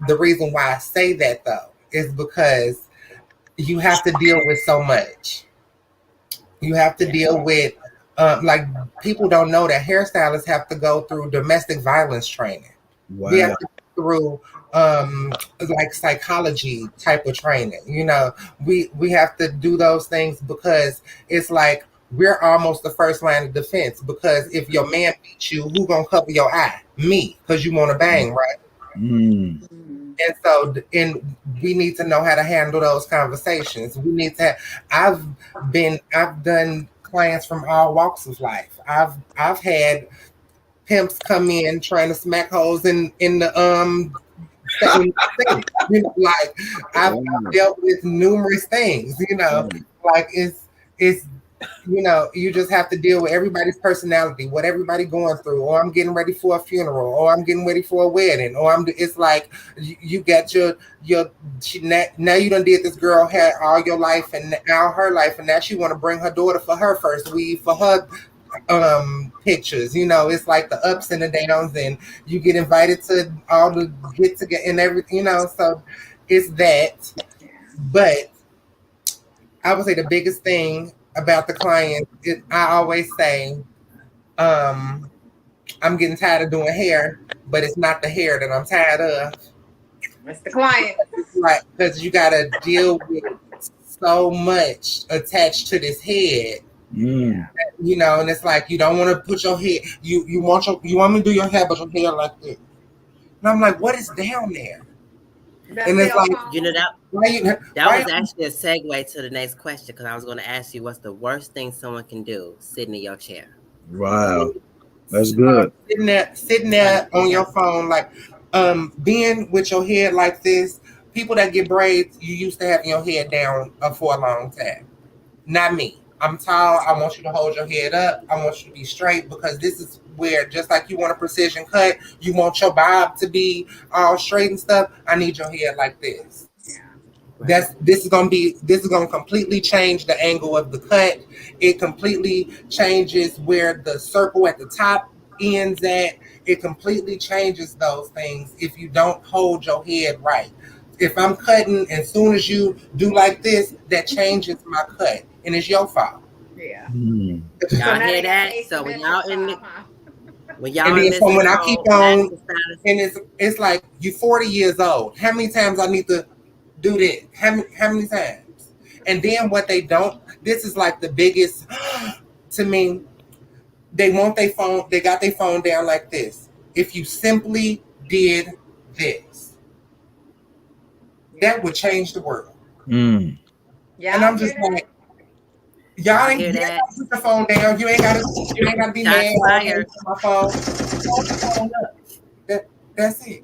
The reason why I say that though is because you have to deal with so much. You have to deal with like, people don't know that hairstylists have to go through domestic violence training. We have Wow. to go through like psychology type of training. We have to do those things because it's like we're almost the first line of defense. Because if your man beats you, who gonna cover your eye? Me, because you want to bang, right? Mm. And so, and we need to know how to handle those conversations. We need to. I've done clients from all walks of life. I've had pimps come in trying to smack holes in the thing. Like, I've Wow. dealt with numerous things. Like, it's you just have to deal with everybody's personality, what everybody going through. Or I'm getting ready for a funeral, or I'm getting ready for a wedding, or it's like you got now you done did this girl hair all your life and all her life, and now she want to bring her daughter for her first weave for her pictures. It's like the ups and the downs, and you get invited to all the get together and everything. So it's that. But I would say the biggest thing about the client is, I always say, I'm getting tired of doing hair, but it's not the hair that I'm tired of. It's the client. Right, because you got to deal with so much attached to this head. Mm. And it's like, you don't want to put your hair. You want me to do your hair, but your hair like this. And I'm like, what is down there? That And it's cell like, You know phone. that that why was actually a segue to the next question, because I was going to ask you what's the worst thing someone can do sitting in your chair. Wow. That's good. sitting It's funny. there on your phone, like, being with your head like this. People that get braids, you used to having your head down for a long time. Not me. I'm tall. I want you to hold your head up. I want you to be straight, because this is where, just like you want a precision cut, you want your bob to be all straight and stuff. I need your head like this. Right. This is gonna completely change the angle of the cut. It completely changes where the circle at the top ends at. It completely changes those things if you don't hold your head right. If I'm cutting, as soon as you do like this, that changes my cut, and it's your fault. Yeah. Mm. So Y'all now hear they got the that? So asymmetric bob, huh? when y'all And in then this so when I keep role, on, master stylist, and it's like, you 40 years old. How many times I need to do this? How many times? And then what they don't, this is like the biggest to me. They want their phone, they got their phone down like this. If you simply did this, Yeah. that would change the world. Mm. And Y'all I'm hear just that? like, y'all y'all ain't, hear you ain't that? gotta put the phone down. You ain't gotta be mad. Shots Oh, I fired. can't put my phone. Hold the phone up. That's it.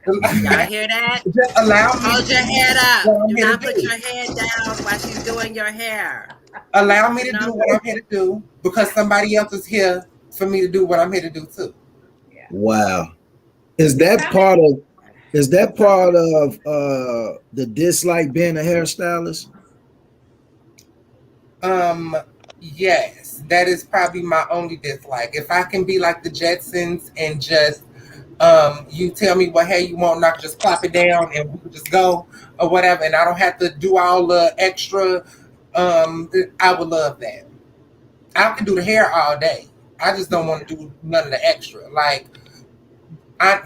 Y'all hear that? Just allow me to Hold your do head up. what I'm Do here to not put do. your head down while she's doing your hair. Allow me You to do know? what I'm here to do, because somebody else is here for me to do what I'm here to do too. Wow. Is It's that coming. part of the dislike being a hairstylist? Um, yes, that is probably my only dislike. If I can be like the Jetsons and just you tell me what hair you want, and I can just plop it down and we can just go or whatever, and I don't have to do all the extra. I would love that. I can do the hair all day. I just don't want to do none of the extra. Like,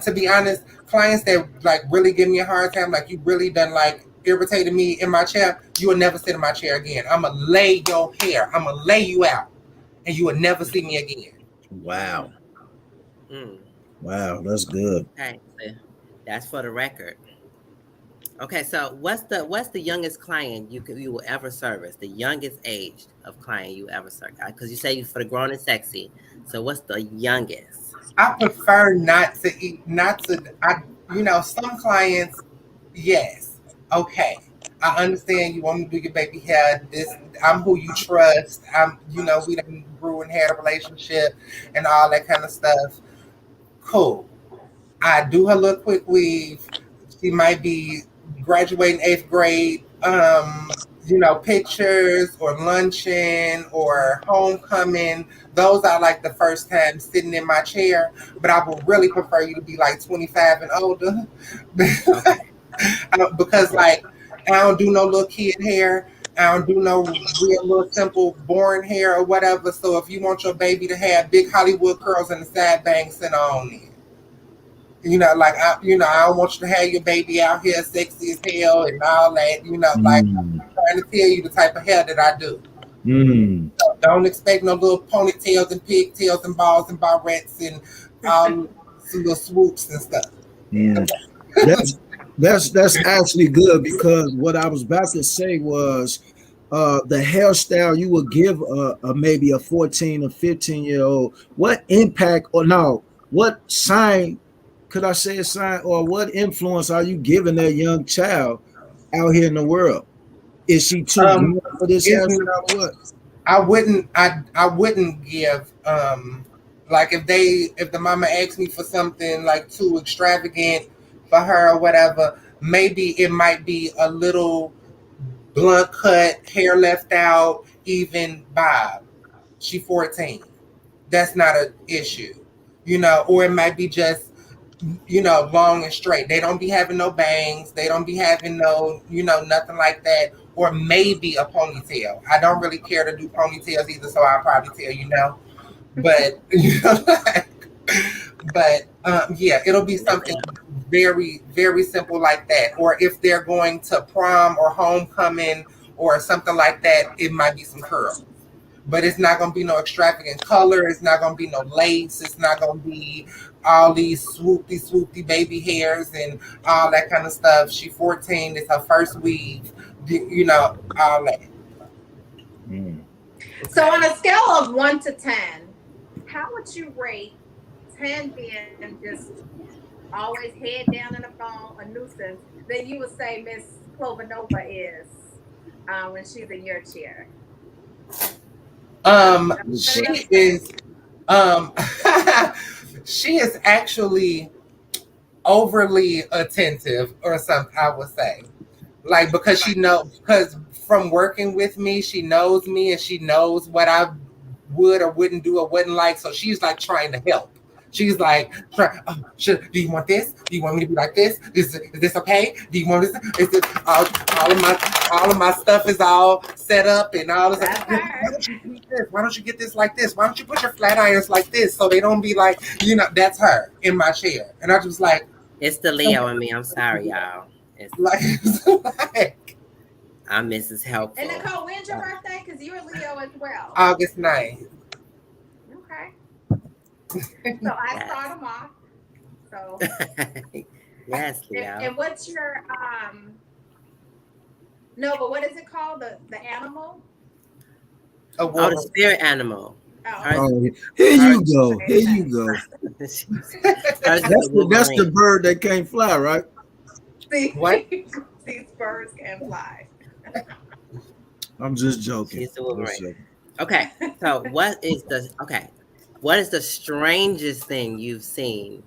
to be honest, clients that like really give me a hard time, like you really done like irritated me in my chair, you will never sit in my chair again. I'ma lay your hair. I'ma lay you out, and you will never see me again. Wow. Mm. Wow, that's good. Okay, so that's for the record. Okay, so what's the youngest client you will ever service? The youngest age of client you ever service? Because you say you for the grown and sexy. So what's the youngest? I prefer not to eat, not to. Some clients, yes, okay. I understand you want me to do your baby hair. This, I'm who you trust. We done grew and had a relationship and all that kind of stuff. Cool. I do her little quick weave. She might be graduating 8th grade. Pictures or luncheon or homecoming. Those are like the first time sitting in my chair. But I would really prefer you to be like 25 and older. Okay, Because okay, like I don't do no little kid hair. I don't do no real little simple boring hair or whatever. So if you want your baby to have big Hollywood curls and the side bangs, then on it. I don't want you to have your baby out here sexy as hell and all that. Like Mm. I'm trying to tell you the type of hair that I do. Mm. So don't expect no little ponytails and pigtails and balls and barrettes and all some little swoops and stuff. Mm. That's that's actually good because what I was about to say was the hairstyle you would give a maybe a 14 or 15-year-old, what impact or no, what sign could I say a sign or what influence are you giving that young child out here in the world? Is she too Um, grown for this is hairstyle or what? I wouldn't give like if the mama asks me for something like too extravagant for her or whatever, maybe it might be a little blunt cut, hair left out, even bob. She 14. That's not an issue. Or it might be just long and straight. They don't be having no bangs. They don't be having no, nothing like that. Or maybe a ponytail. I don't really care to do ponytails either, so I'll probably tell you no. But yeah, it'll be yes, something very, very simple like that. Or if they're going to prom or homecoming or something like that, it might be some curls. But it's not gonna be no extravagant color. It's not gonna be no lace. It's not gonna be all these swoopy baby hairs and all that kind of stuff. She 14. It's her first weave. All that. Mm. So okay. on a scale of 1 to 10, how would you rate 10 being just always head down in the phone, a nuisance, then you would say Miss Clover is when she's in your chair? Good Out She of 10? is um she is actually overly attentive or something, I would say. Like because from working with me, she knows me and she knows what I would or wouldn't do or wouldn't like. So she's like trying to help. She's like, do you want this? Do you want me to be like this? Is this okay? Do you want this? Is it all of my stuff is all set up and all this? That's Why her. don't you do this? Why don't you get this like this? Why don't you put your flat irons like this so they don't be like, that's her in my chair. And I just It's the Leo in me. I'm sorry, y'all. It's like, like I'm Mrs. And Helpful. Nicole, when's your birthday? Because you're a Leo as well. August 9th. Okay. So I Yes. start them off. So Yes, Leo. and what's your no, but what is it called? The animal? A Oh, the woman. spirit animal. Oh, Hers, okay. Oh, here hers, you go. Here Okay. you go. hers is a That's the Wolverine. bird that can't fly, right? See, What? these birds can fly. I'm just joking. She's the Just Wolverine. joking. Okay, so what is the okay? What is the strangest thing you've seen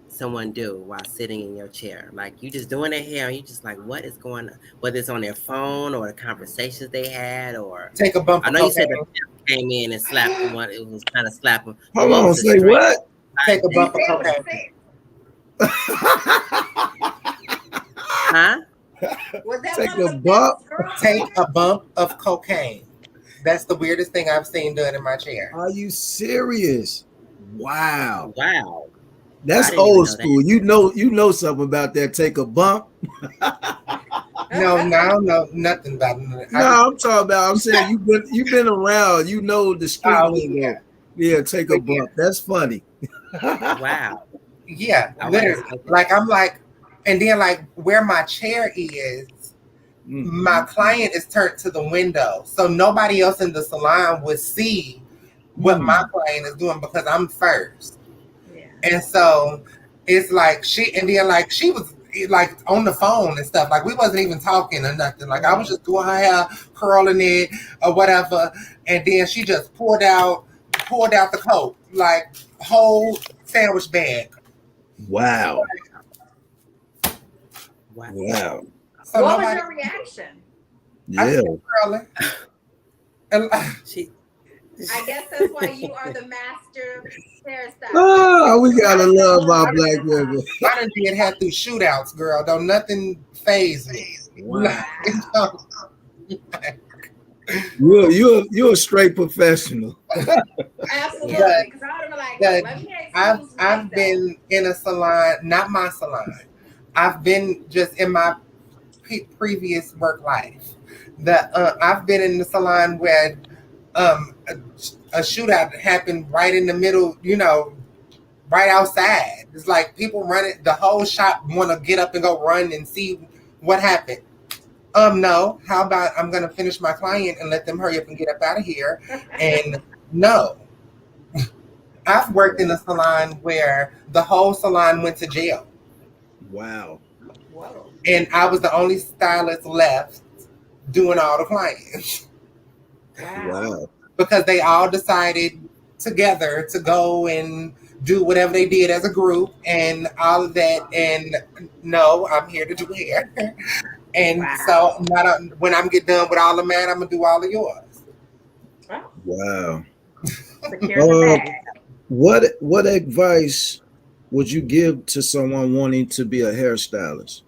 someone do while sitting in your chair? Like you just doing their hair and you just like, what is going on? Whether it's on their phone or the conversations they had, or Take a bump I of know you said the cocaine. pimp came in and slapped one. It was kind of slapping. But Hold what on, was the say strange? what? Take a He bump of said what he cocaine. said. Huh? Was that Take one of a the bump. pimp's girlfriends? Take a bump of cocaine. That's the weirdest thing I've seen done in my chair. Are you serious? Wow. Wow. I That's didn't even old know that. school. You know something about that. Take a bump. No, no, nothing about it. I just, No, I'm talking about. I'm saying you've been around. You know the street oh yeah, lingo. Yeah, take a but yeah, bump. That's funny. Wow. yeah, All right. literally. Like I'm like, and then like where my chair is, my Mm. client is turned to the window, so nobody else in the salon would see what my Mm. client is doing because I'm first. Yeah. And so it's like and then like she was like on the phone and stuff. Like we wasn't even talking or nothing. Like I was just doing her hair, curling it or whatever. And then she just pulled out the coat, like whole sandwich bag. Wow. Wow. Wow. So What was nobody, your reaction? I Yeah. kept curling. And She. I guess that's why you are the master hairstylist. Oh, we gotta I know love our most black of the time. women. I done did had through shootouts, girl. Don't nothing phase me. Wow. Wow. You're a straight professional. Absolutely. Yeah. Because I would have been like, But let me I've excuse I've myself. been in a salon, not my salon. I've been just in my previous work life. I've been in the salon where a shootout happened right in the middle, right outside. It's like people running, the whole shop want to get up and go run and see what happened. No. How about I'm gonna finish my client and let them hurry up and get up out of here? And no, I've worked in a salon where the whole salon went to jail, Wow. Whoa. and I was the only stylist left doing all the clients Wow. Wow. because they all decided together to go and do whatever they did as a group and all of that. And no, I'm here to do hair. And so Wow. when I'm get done with all of mine, I'm gonna do all of yours. Well, Wow. secure the bag. What advice would you give to someone wanting to be a hairstylist?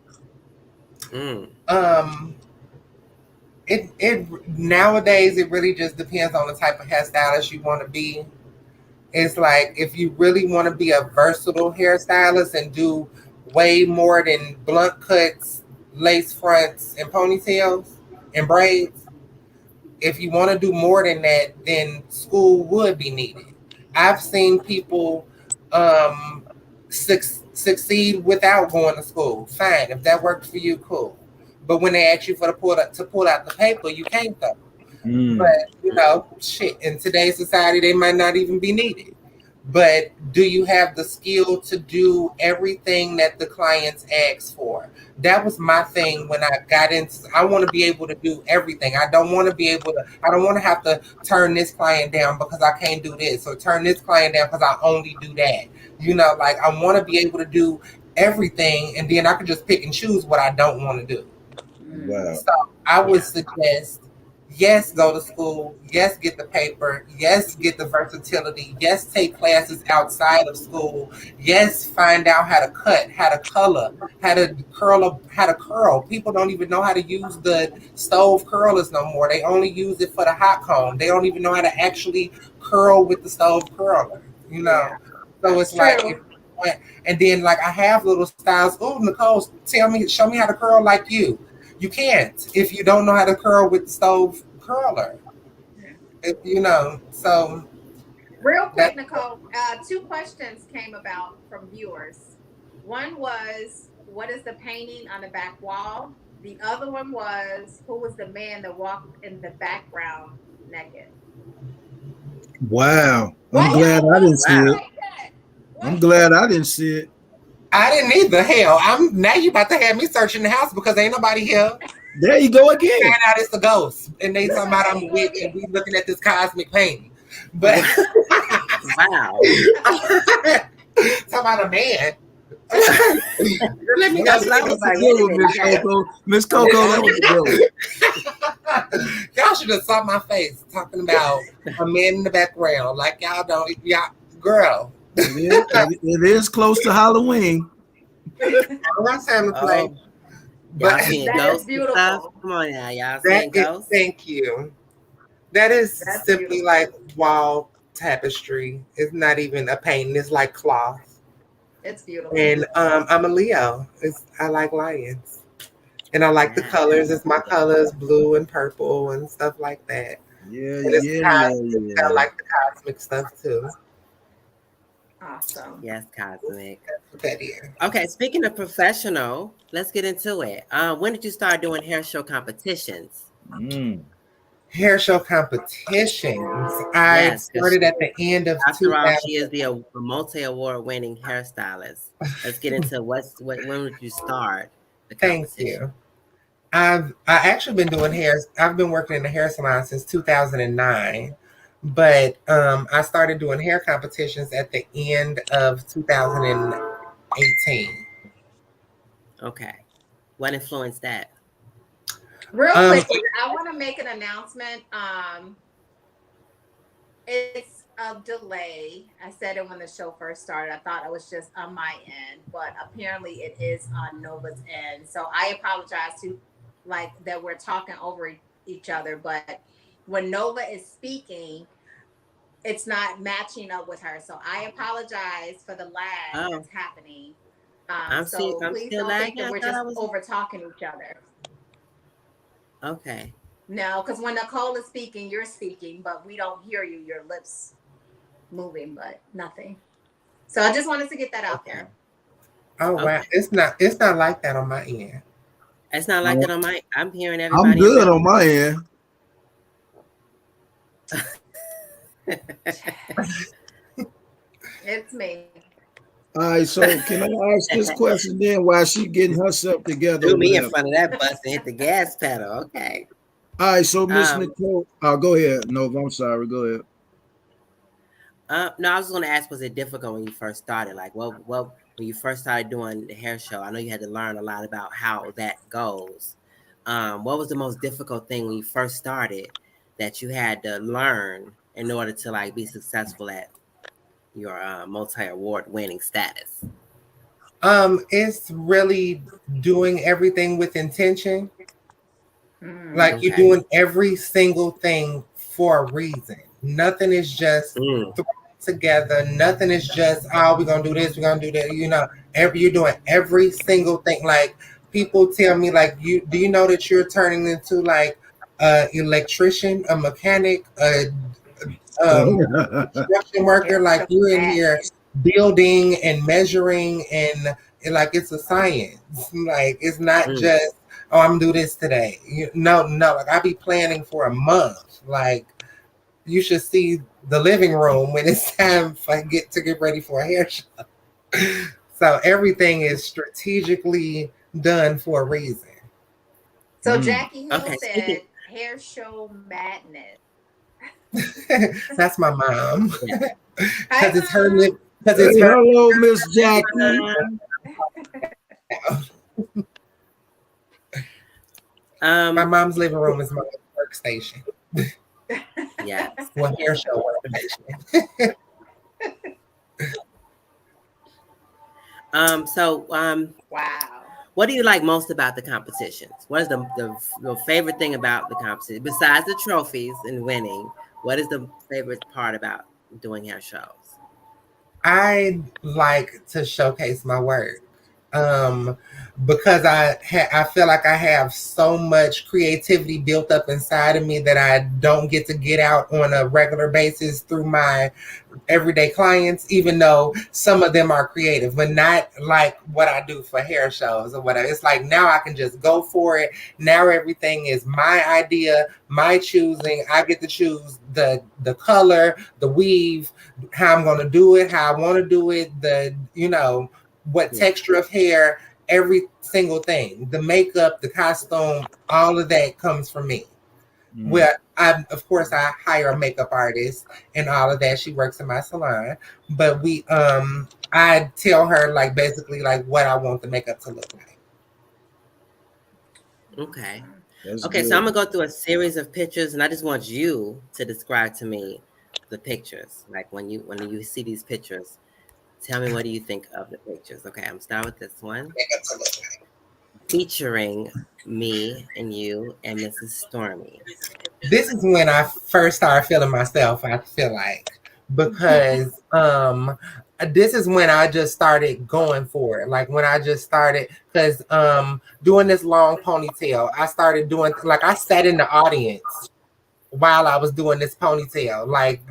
Mm. Um, it nowadays it really just depends on the type of hairstylist you want to be. It's like if you really want to be a versatile hairstylist and do way more than blunt cuts, lace fronts, and ponytails and braids. If you want to do more than that, then school would be needed. I've seen people um, succeed without going to school. Fine, if that works for you, cool. But when they ask you for to pull out the paper, you can't though. Mm. But shit, in today's society, they might not even be needed. But do you have the skill to do everything that the clients ask for? That was my thing when I got into. I want to be able to do everything. I don't want to be able to. I don't want to have to turn this client down because I can't do this, or turn this client down because I only do that. Like I want to be able to do everything, and then I can just pick and choose what I don't want to do. Wow. So I would Yeah. suggest, yes, go to school. Yes, get the paper. Yes, get the versatility. Yes, take classes outside of school. Yes, find out how to cut, how to color, how to curl. People don't even know how to use the stove curlers no more. They only use it for the hot comb. They don't even know how to actually curl with the stove curler. Yeah. So That's it's like true. and then like I have little styles. Oh, Nicole, show me how to curl like you. You can't if you don't know how to curl with the stove curler. So Real that quick, Nicole, two questions came about from viewers. One was, what is the painting on the back wall? The other one was, who was the man that walked in the background naked? Wow. I'm Why glad y'all I look didn't see Wow. it. like that? I'm What? glad I didn't see it. I didn't either. Hell, I'm now you about to have me searching the house because ain't nobody here. There you go Find again. out it's a ghost, and they Look talking at about there I'm a you go witch, and again. we looking at this cosmic painting. But Wow. talk about a man. Let me go That's what I see was That's a like, this. wait good a one, minute. Miss Coco. Miss Coco, that was a good one. Y'all should have saw my face talking about a man in the background. Like y'all don't, y'all, girl. It is close to Halloween. I don't got time to play. Oh, But y'all seeing That is ghosts and stuff? beautiful. Come on now, y'all that seeing is, ghosts? thank you. That is That's simply beautiful. like wall tapestry. It's not even a painting. It's like cloth. It's beautiful. And I'm a Leo. I like lions. And I like the Yeah. colors. It's my colors, blue and purple and stuff like that. Yeah, And it's yeah, cosmic. I yeah, like the cosmic stuff too. Awesome. Yes, cosmic. That's what that is. Okay, speaking of professional, let's get into it. When did you start doing hair show competitions? yeah. Hair show competitions. I Yes, because started at the end of after all, she 2000. is the multi-award winning hairstylist. Let's get into when did you start the Thank competition? you. I actually been doing hair. I've been working in the hair salon since 2009, but I started doing hair competitions at the end of 2018. Okay. What influenced that? Real Um, quickly, I want to make an announcement. It's a delay. I said it when the show first started. I thought it was just on my end, but apparently it is on Nova's end. So I apologize to like that we're talking over each other, but when Nova is speaking, it's not matching up with her. So I apologize for the lag Oh, that's happening. I'm So please still don't think lagging. that I we're thought just I was over talking each other. okay. No, because when Nicole is speaking, you're speaking, but we don't hear you. Your lips moving, but nothing. So I just wanted to get that out Okay. there. oh wow, Okay. it's not like that on my end. It's not like Uh, that on my. I'm hearing I'm everybody good around. on my end. It's me. All right, so can I ask this question then while she getting herself together Threw over me in there? front of that bus and hit the gas pedal. Okay. All right, so Miss Um. Nicole, go ahead. No, I'm sorry. Go ahead. No, I was going to ask, was it difficult when you first started? Like, when you first started doing the hair show, I know you had to learn a lot about how that goes. What was the most difficult thing when you first started that you had to learn in order to like be successful at your multi-award winning status? It's really doing everything with intention. Mm. Like you're Okay. doing every single thing for a reason. Nothing is just Mm, thrown together. Nothing is just, oh, we're gonna do this, we're gonna do that. You're doing every single thing. Like people tell me, like, do you know that you're turning into like a electrician, a mechanic, a construction worker? Hair Like show you're in here madness. building and measuring and like it's a science. Like it's not mm. just, oh, I'm gonna do this today. No, like I be planning for a month. Like you should see the living room when it's time for get ready for a hair show. So everything is strategically done for a reason. So Jackie Hill Okay. Speaking. said hair show madness. That's my mom. Yeah. Hi, Because it's her Mom. lip because Hey, it's her. hello, Miss Jackie. My Um. mom's living room is my workstation. Yes. Well, hair show workstation. So, Wow. what do you like most about the competitions? What is your favorite thing about the competition besides the trophies and winning? What is the favorite part about doing hair shows? I like to showcase my work. Um, because I feel like I have so much creativity built up inside of me that I don't get to get out on a regular basis through my everyday clients, even though some of them are creative, but not like what I do for hair shows or whatever. It's like now I can just go for it. Now everything is my idea, my choosing. I get to choose the color, the weave, how I'm gonna do it, how I want to do it, what Yeah. texture of hair, every single thing. The makeup, the costume, all of that comes from me. Well, of course I hire a makeup artist and all of that. She works in my salon, but I tell her like basically like what I want the makeup to look like. Okay. That's Okay, so I'm good. gonna go through a series of pictures, and I just want you to describe to me the pictures. Like when you see these pictures, tell me what do you think of the pictures. Okay, I'm gonna start with this one, Makeup to look like. featuring me and you and Mrs. Stormy. This is when I first started feeling myself, I feel like, because this is when I just started going for it. Like when I just started because doing this long ponytail, I started doing like I sat in the audience while I was doing this ponytail. Like,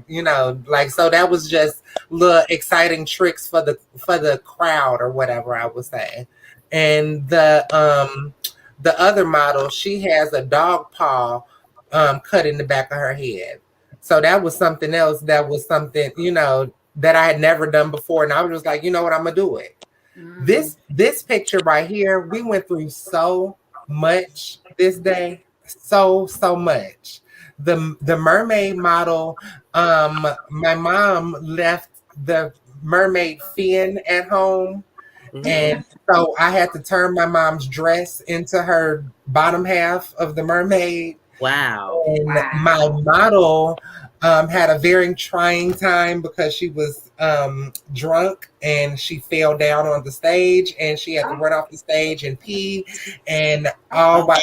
like so that was just little exciting tricks for the crowd or whatever I would say. And the other model, she has a dog paw cut in the back of her head. So that was something else. That was something, that I had never done before. And I was just like, you know what, I'm gonna do it. Mm. This picture right here, we went through so much this day. So much. The mermaid model, my mom left the mermaid fin at home, Hmm. and so I had to turn my mom's dress into her bottom half of the mermaid. Wow. And my Wow. model had a very trying time because she was drunk and she fell down on the stage and she had to Oh, run off the stage and pee, and all Oh, while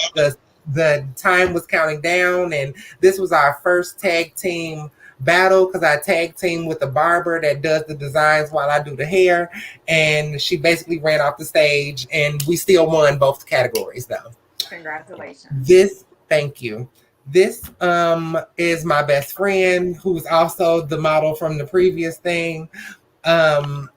the time was counting down. And this was our first tag team battle because I tag team with a barber that does the designs while I do the hair, and she basically ran off the stage and we still won both categories though. congratulations. This, thank you. This is my best friend who's also the model from the previous thing. Um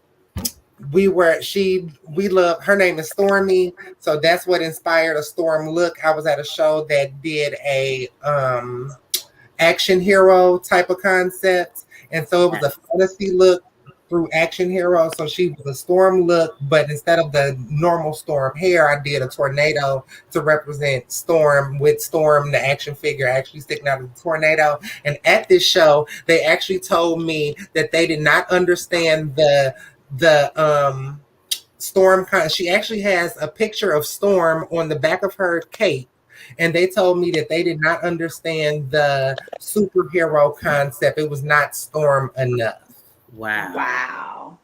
we love her name is Stormy, so that's what inspired a storm look. I was at a show that did a action hero type of concept. And so it was a yes. fantasy look through action hero. So she was a storm look, but instead of the normal storm hair, I did a tornado to represent storm, with storm, the action figure actually sticking out of the tornado. And at this show, they actually told me that they did not understand the Storm. She actually has a picture of Storm on the back of her cape, and they told me that they did not understand the superhero concept. It was not Storm enough. Wow. Wow.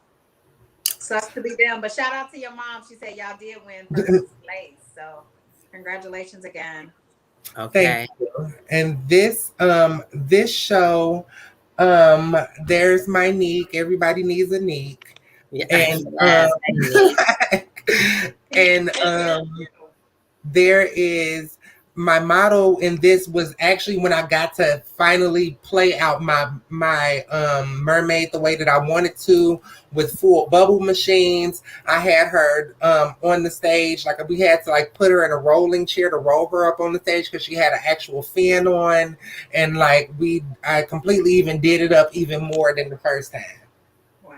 Sucks to be them, but shout out to your mom. She said y'all did win first place. So congratulations again. Thank Okay. you. And this show, there's my Neek. Everybody needs a Neek. Yeah. And Yes. Hey, Nick. and there is my model in this was actually when I got to finally play out my mermaid the way that I wanted to, with full bubble machines. I had her on the stage, like we had to like put her in a rolling chair to roll her up on the stage because she had an actual fin on, and like I completely even did it up even more than the first time. Wow.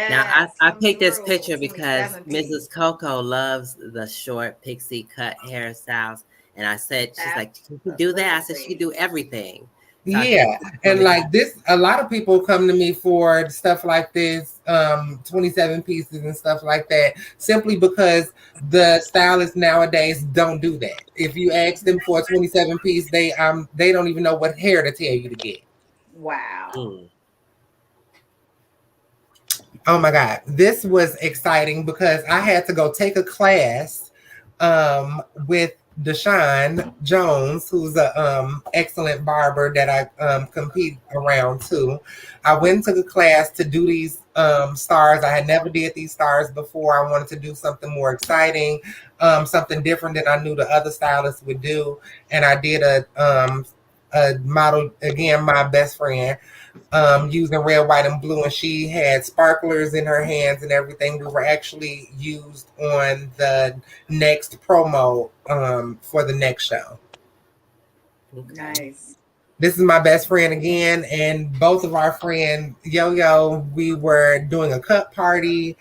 Now Yes, I come picked this through. picture because 27 piece. Mrs. Coco loves the short pixie cut hairstyles, and I said she's like, "Can you do that?" I said she could Absolutely. do everything. So I picked Yeah, this one and because like this, a lot of people come to me for stuff like this, 27 pieces and stuff like that, simply because the stylists nowadays don't do that. If you ask them for a 27 piece, they don't even know what hair to tell you to get. Wow. mm, Oh my God. This was exciting because I had to go take a class with Deshaun Jones, who's a excellent barber that I compete around too. I went to the class to do these stars. I had never did these stars before. I wanted to do something more exciting, something different than I knew the other stylists would do. And I did a model, again, my best friend, using red, white, and blue, and she had sparklers in her hands and everything. We were actually used on the next promo for the next show. okay. Nice. This is my best friend again, and both of our friend Yo Yo. We were doing a cup party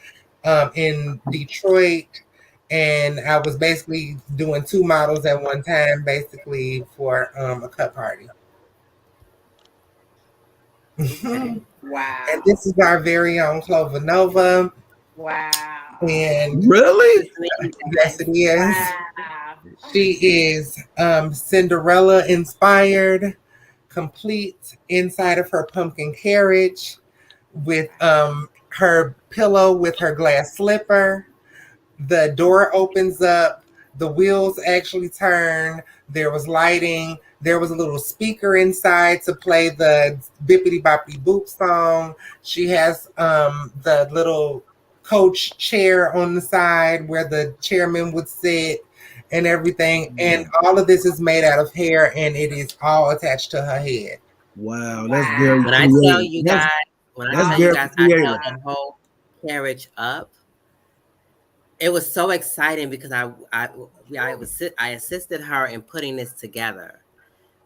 in Detroit, and I was basically doing two models at one time, basically for a cut party. And Wow. this is our very own Clover Nova, Wow. and Nice Really? to meet you yes, guys. it is. Wow. She is Cinderella inspired, complete inside of her pumpkin carriage with her pillow with her glass slipper. The door opens up, the wheels actually turn, there was lighting, there was a little speaker inside to play the bippity boppity boop song. She has the little coach chair on the side where the chairman would sit and everything, and all of this is made out of hair and it is all attached to her head. Wow, that's very Wow. When I tell creative. you guys, when I That's tell you very guys, I held creative. that whole carriage up. It was so exciting because I assisted her in putting this together.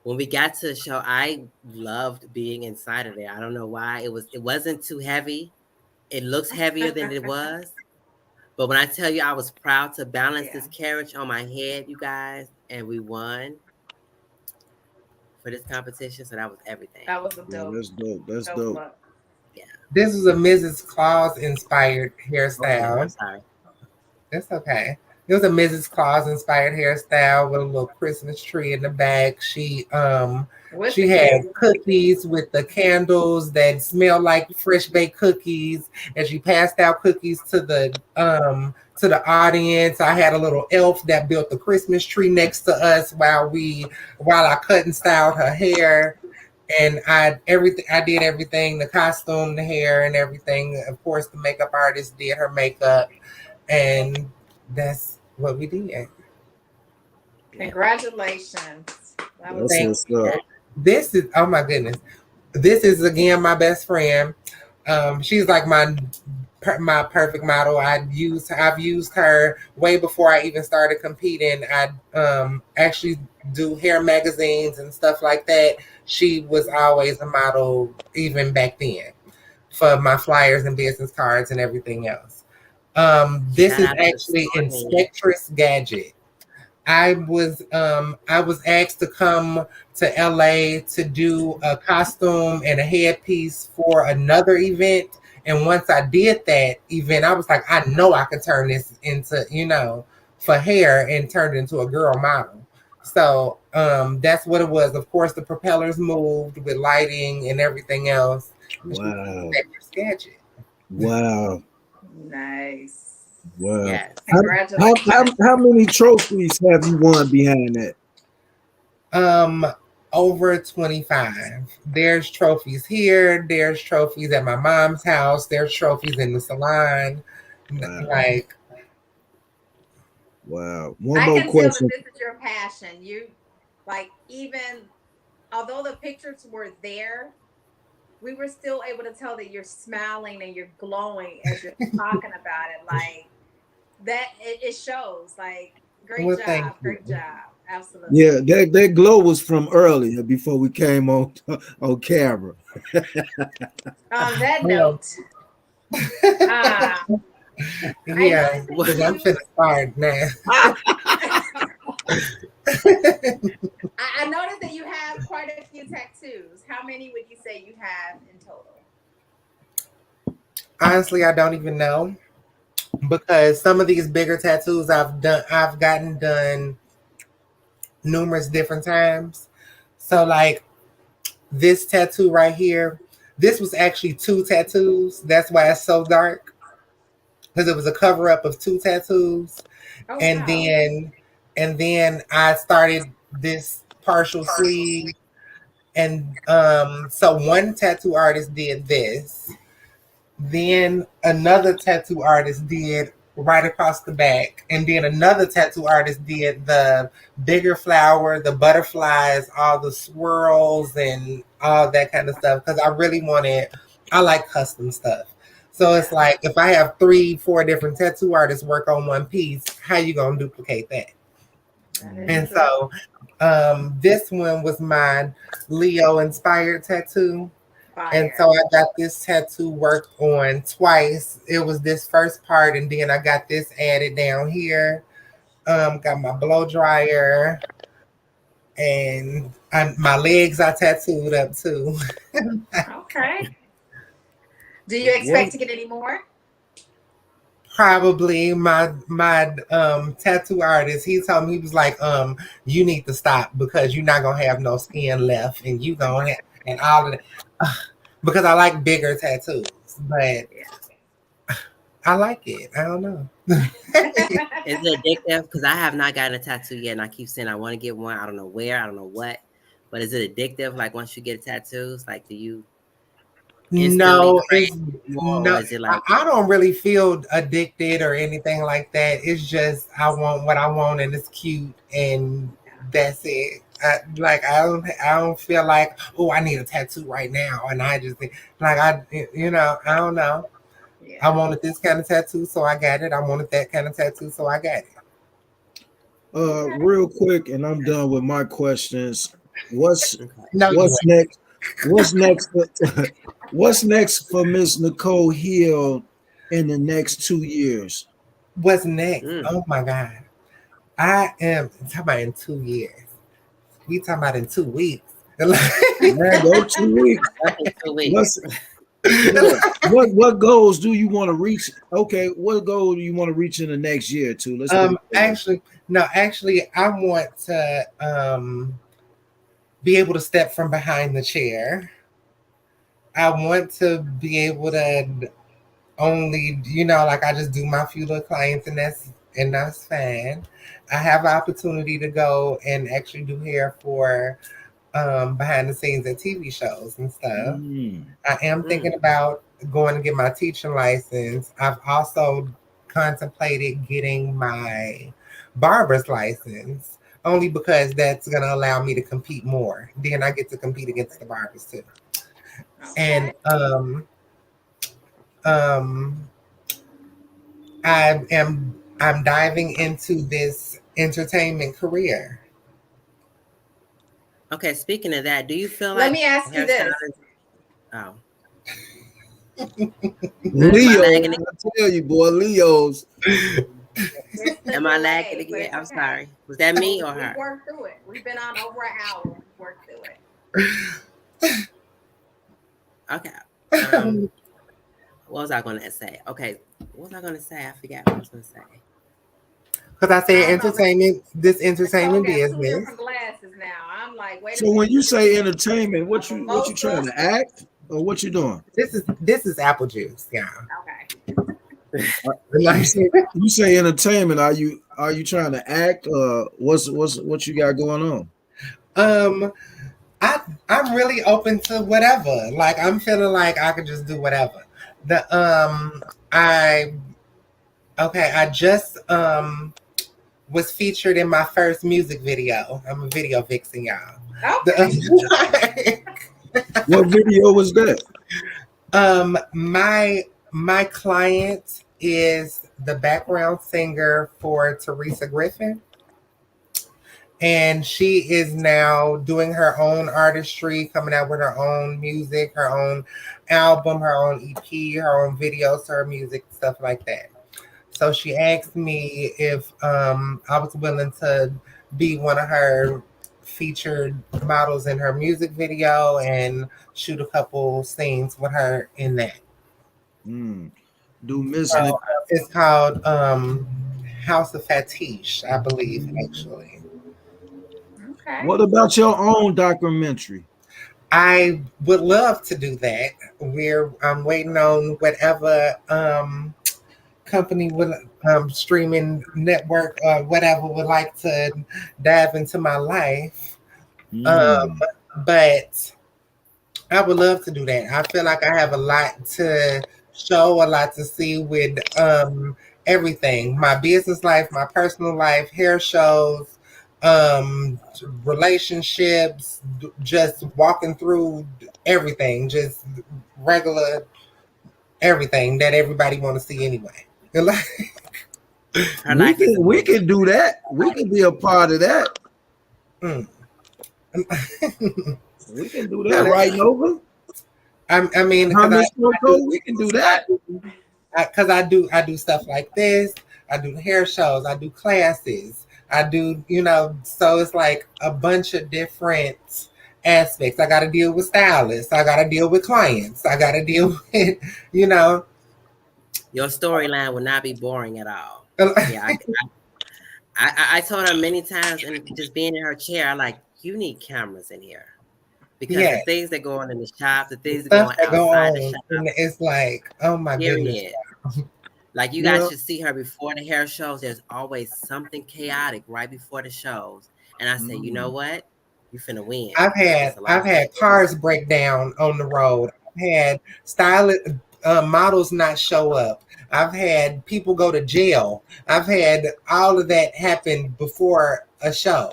When we got to the show, I loved being inside of there. I don't know why. It wasn't too heavy. It looks heavier than it was. But when I tell you I was proud to balance Yeah. this carriage on my head, you guys, and we won for this competition, so that was everything. That was a Yeah, dope, that's dope. That's dope dope. look. Yeah. This was a Mrs. Claus inspired Oh, I'm hairstyle. sorry. That's okay. It was a Mrs. Claus inspired hairstyle with a little Christmas tree in the back. With She the had cute. cookies with the candles that smelled like fresh baked cookies, and she passed out cookies to the audience. I had a little elf that built the Christmas tree next to us while I cut and styled her hair. And I did everything, the costume, the hair, and everything. Of course, the makeup artist did her makeup, and that's what we did. Yeah. Congratulations. That was That's Thank dope. what's up. you. This is, oh my goodness. This is again my best friend. She's like my perfect model. I've used her way before I even started competing. I actually do hair magazines and stuff like that. She was always a model even back then for my flyers and business cards and everything else. This Shout is out to actually Stormy. Inspectress Gadget. I was asked to come to LA to do a costume and a headpiece for another event. And once I did that event, I was like, I know I could turn this into, for hair and turn it into a girl model. So that's what it was. Of course, the propellers moved with lighting and everything else. And she was Wow. a sketchy. Wow. Nice. Wow. Yes. How, Congratulations. how many trophies have you won behind that? Um, Over 25. There's trophies here. There's trophies at my mom's house. There's trophies in the salon. Wow. Like, Wow. One I more can tell that question. this is your passion. You like even although the pictures were there, we were still able to tell that you're smiling and you're glowing as you're talking about it. Like that it shows. Like great well, thank job. you. Great job. Absolutely. Yeah, that glow was from earlier before we came on on camera. On that Well, note, uh, I yeah, noticed that because I'm you finna start now. I noticed that you have quite a few tattoos. How many would you say you have in total? Honestly, I don't even know because some of these bigger tattoos I've gotten done numerous different times. So, like, this tattoo right here, this was actually two tattoos. That's why it's so dark because it was a cover up of two tattoos, Oh and wow. then I started this partial sleeve, and so one tattoo artist did this, then another tattoo artist did right across the back, and then another tattoo artist did the bigger flower, the butterflies, all the swirls, and all that kind of stuff. Because I like custom stuff. So it's Yeah. like if I have 3, 4 different tattoo artists work on one piece, how you gonna duplicate that? That is And Mm, true. so this one was my Leo inspired tattoo. And so Fire. I got this tattoo worked on twice. It was this first part, and then I got this added down here. Got my blow dryer, and my legs are tattooed up too. Okay. Do you What? expect to get any more? Probably my tattoo artist, he told me, he was like, you need to stop because you're not gonna have no skin left, and you gonna have, and all of that. Because I like bigger tattoos, but Yeah. I like it. I don't know. Is it addictive? Because I have not gotten a tattoo yet, and I keep saying I want to get one. I don't know where, I don't know what, but is it addictive? Like once you get tattoos, like do you instantly No, crave it's more, or no. is it I, like I don't really feel addicted or anything like that. It's just I want what I want, and it's cute, and that's it. I don't feel like, oh, I need a tattoo right now, and I just think like I don't know. I Yeah. wanted this kind of tattoo, so I got it. I wanted that kind of tattoo, so I got it. Okay. Real quick, and I'm done with my questions. What's okay? No, you what's ain't. next? What's next? What's next for Miss Nicole Hill in the next 2 years? What's next? Mm. Oh my God. I am talking about in 2 years. We talking about in 2 weeks. Man, go 2 weeks. That's in 2 weeks. What's yeah? What goals do you want to reach? Okay, what goal do you want to reach in the next year or two? Let's put it that way. Actually, no, actually, I want to be able to step from behind the chair. I want to be able to only, like I just do my few little clients, and that's fine. I have an opportunity to go and actually do hair for behind the scenes at TV shows and stuff. Mm. I am Mm. thinking about going to get my teaching license. I've also contemplated getting my barber's license only because that's going to allow me to compete more. Then I get to compete against the barbers too. And Okay. um, I'm diving into this entertainment career. Okay, speaking of that, do you feel Let like me ask you this. hairstylists? Oh, am I Leo, lagging? I tell you, boy, Leo's. It's the Am I lagging delay, but again? it's I'm okay. sorry. Was that me or We've her? worked through it. We've been on over an hour. We've worked through it. Okay. Um, what was I going to say? Okay, what was I going to say? I forgot what I was going to say. Because I I said don't know. entertainment, this Nicole entertainment got two business. different glasses now. I'm like, wait a So when minute. you Is this say entertainment, a what you trying mimosa? to act or what you doing? This is apple juice, yeah. Okay. You say entertainment. Are you trying to act? What you got going on? um, I'm really open to whatever. Like I'm feeling like I could just do whatever. The I okay, I just was featured in my first music video. I'm a video vixen, y'all. Okay. The, What video was that? my client is the background singer for Teresa Griffin. And she is now doing her own artistry, coming out with her own music, her own album, her own EP, her own videos, her music, stuff like that. So she asked me if I was willing to be one of her featured models in her music video and shoot a couple scenes with her in that. Hmm. Do Miss Nick? So it's called House of Fatish, I believe, actually. Okay. What about your own documentary? I would love to do that. I'm waiting on whatever company would streaming network or whatever would like to dive into my life. Um, Hmm. but I would love to do that. I feel like I have a lot to show, a lot to see with everything. My business life, my personal life, hair shows, relationships, just walking through everything, just regular everything that everybody want to see anyway. Her We life is can a we movie. can do that. We can be a part of that. Mm. We can do Her that life. right, Nova. I mean, Huh, because Miss Coco? We can do that. I do stuff like this. I do hair shows. I do classes. I do, so it's like a bunch of different aspects. I got to deal with stylists. I got to deal with clients. I got to deal with, you know. Your storyline will not be boring at all. Yeah, I told her many times, and just being in her chair, I like, you need cameras in here because Yeah, the things that go on in the shop, the the things that go stuff on that go outside the on, shop, and it's like, oh my goodness. period. Like you guys Yeah. should see her before the hair shows. There's always something chaotic right before the shows, and I say, you know Mm. what? You finna win. It's a lot I've of stuff had cars break down on the road. I've had stylist models not show up. I've had people go to jail. I've had all of that happen before a show.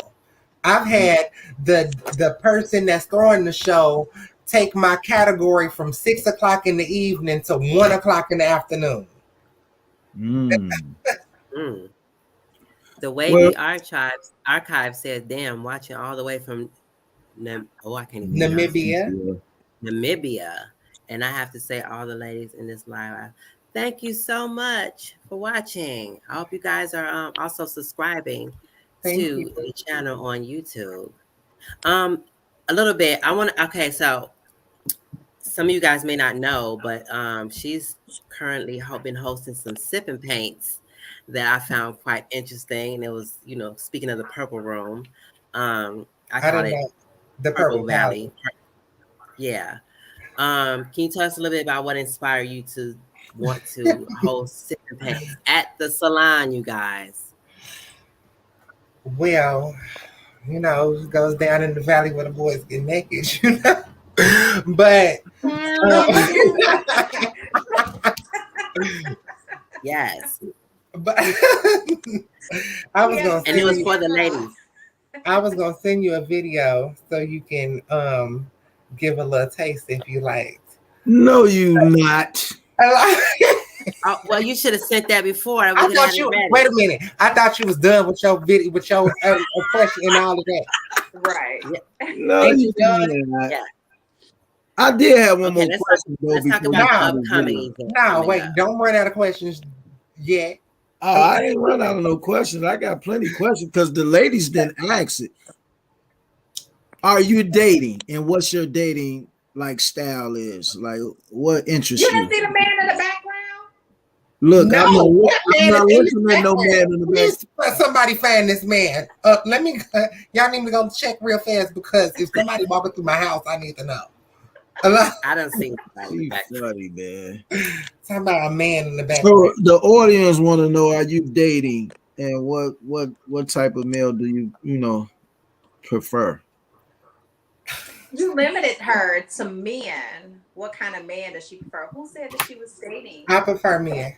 I've had the person that's throwing the show take my category from 6 o'clock in the evening to 1 o'clock in the afternoon. Mm. Mm. The Wavy Well, archive says, "Damn, watching all the way from I can't even pronounce it. Namibia. Namibia." And I have to say, all the ladies in this live, thank you so much for watching. I hope you guys are also subscribing Thank you. to the channel on YouTube. Um, a little bit. I want to. Okay, so some of you guys may not know, but she's currently been hosting some sip and paints that I found quite interesting. And it was, speaking of the Purple Room, I I call don't it know the Purple Purple Valley. Valley. Yeah. Can you tell us a little bit about what inspired you to want to host sip and paints at the salon, you guys? Well, it goes down in the valley where the boys get naked, But Yes. but I was Yes, gonna And it send was you. for the ladies. I was gonna send you a video so you can give a little taste if you like. no, you not. Oh, well, you should have sent that before. We I could have thought had it you. ready. Wait a minute. I thought you was done with your video, with your question and all of that. right. Yeah. No, Ain't you you done? not. Yeah. I did have one Okay, more question though let's talk before you about the see No, the upcoming video. event no. coming Wait. up. Don't run out of questions yet. Oh, I ain't run out of no questions. I got plenty of questions because the ladies didn't ask it. Are you dating, and what's your dating like style is? Like, what You interests didn't you? see the man in the background? Look, No, that I'm man is not in the looking at no background. man in the back. Please, somebody find this man. Let me. Y'all need to go check real fast because if somebody walking through my house, I need to know. I don't see anybody in the He back. funny, man. Talking about a man in the So background. the audience want to know: are you dating, and what type of male do you prefer? You limited her to men. What kind of man does she prefer? Who said that she was dating? I prefer men.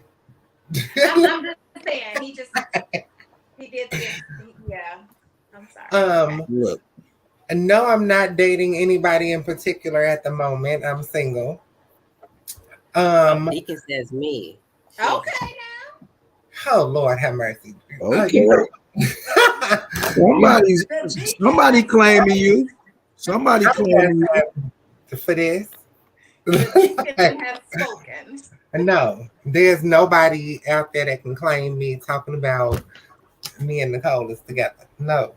I'm just saying. He did this. Yeah. I'm sorry. Okay. Look, No, I'm not dating anybody in particular at the moment. I'm single. Oh, Um, Deacon says me. Okay. Jesus. oh Lord, have mercy. okay, Now. somebody's The deacon somebody has claiming spoken. you. Somebody claiming you. For this. The deacon has spoken. No, there's nobody out there that can claim me talking about me and Nicole is together. No.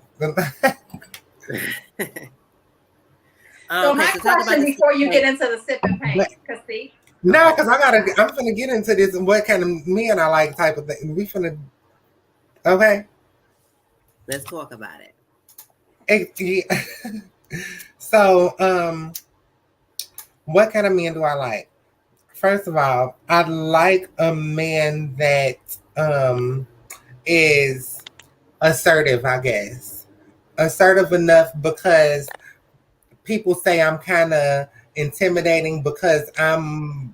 So my Okay, so talk about question the before you get into the sip and paint, because see, No, because I'm finna get into this and what kind of men I like type of thing. We finna, okay. Let's talk about it. Yeah. So, what kind of men do I like? First of all, I like a man that is assertive, I guess. Assertive enough because people say I'm kind of intimidating because I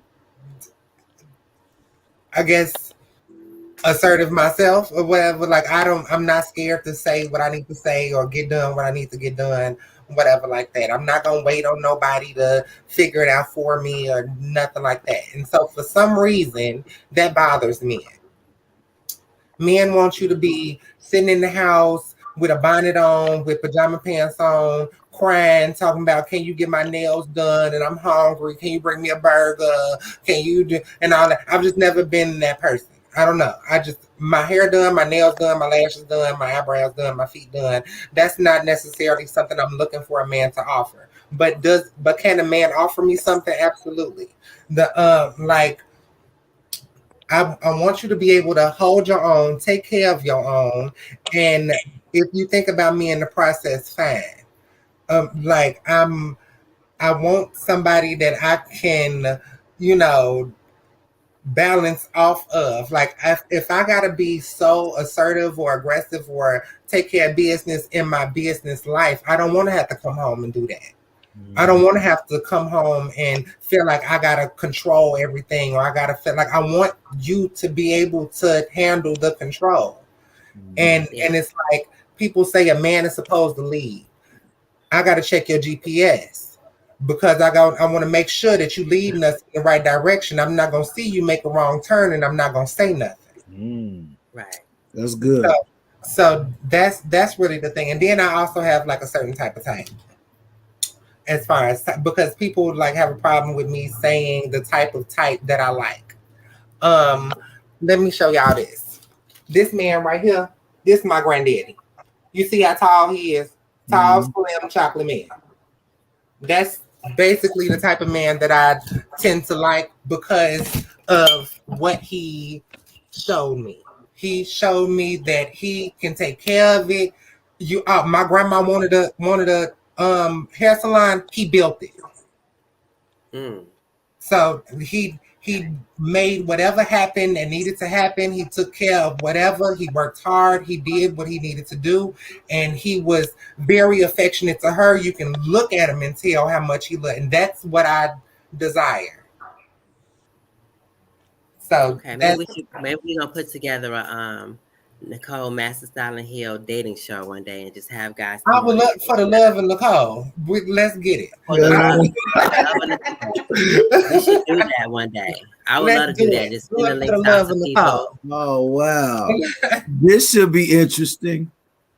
guess, assertive myself or whatever. Like I'm not scared to say what I need to say or get done what I need to get done, whatever like that. I'm not gonna wait on nobody to figure it out for me or nothing like that. And so for some reason that bothers me. Men want you to be sitting in the house with a bonnet on, with pajama pants on, crying, talking about, can you get my nails done? And I'm hungry. Can you bring me a burger? Can you do and all that? I've just never been that person. I don't know. I just my hair done, my nails done, my lashes done, my eyebrows done, my feet done. That's not necessarily something I'm looking for a man to offer. But can a man offer me something? Absolutely. The like I want you to be able to hold your own, take care of your own, and if you think about me in the process, fine. Like I want somebody that I can, you know, balance off of. Like if I gotta be so assertive or aggressive or take care of business in my business life, I don't want to have to come home and do that. I don't want to have to come home and feel like I gotta control everything, or I gotta feel like I want you to be able to handle the control. And Yeah. it's like people say a man is supposed to lead. I gotta check your GPS because I want to make sure that you leading us in the right direction. I'm not gonna see you make a wrong turn, and I'm not gonna say nothing. Right. That's So, good. so that's really the thing. And then I also have like a certain type of type as far as because people like have a problem with me saying the type of type that I like. Um, Let me show y'all this. This man right here, this is my granddaddy. You see how tall he is? Tall, Mhm. slim, chocolate man. That's basically the type of man that I tend to like because of what he showed me. He showed me that he can take care of it. My grandma wanted a hair salon. He built it. Mm. So he made whatever happened and needed to happen. He took care of whatever. He worked hard. He did what he needed to do, and he was very affectionate to her. You can look at him and tell how much he loved, and that's what I desire. So Okay, maybe that's we should maybe we're gonna put together a Nicole Master Styling Hill dating show one day and just have guys I come would on love and for the love of Nicole. Let's get it. for the Yeah. love of Nicole. We should do that one day. I would Let's love to do do that. it. Just Do send the it for the links out love to of people. Nicole. Oh wow. This should be interesting.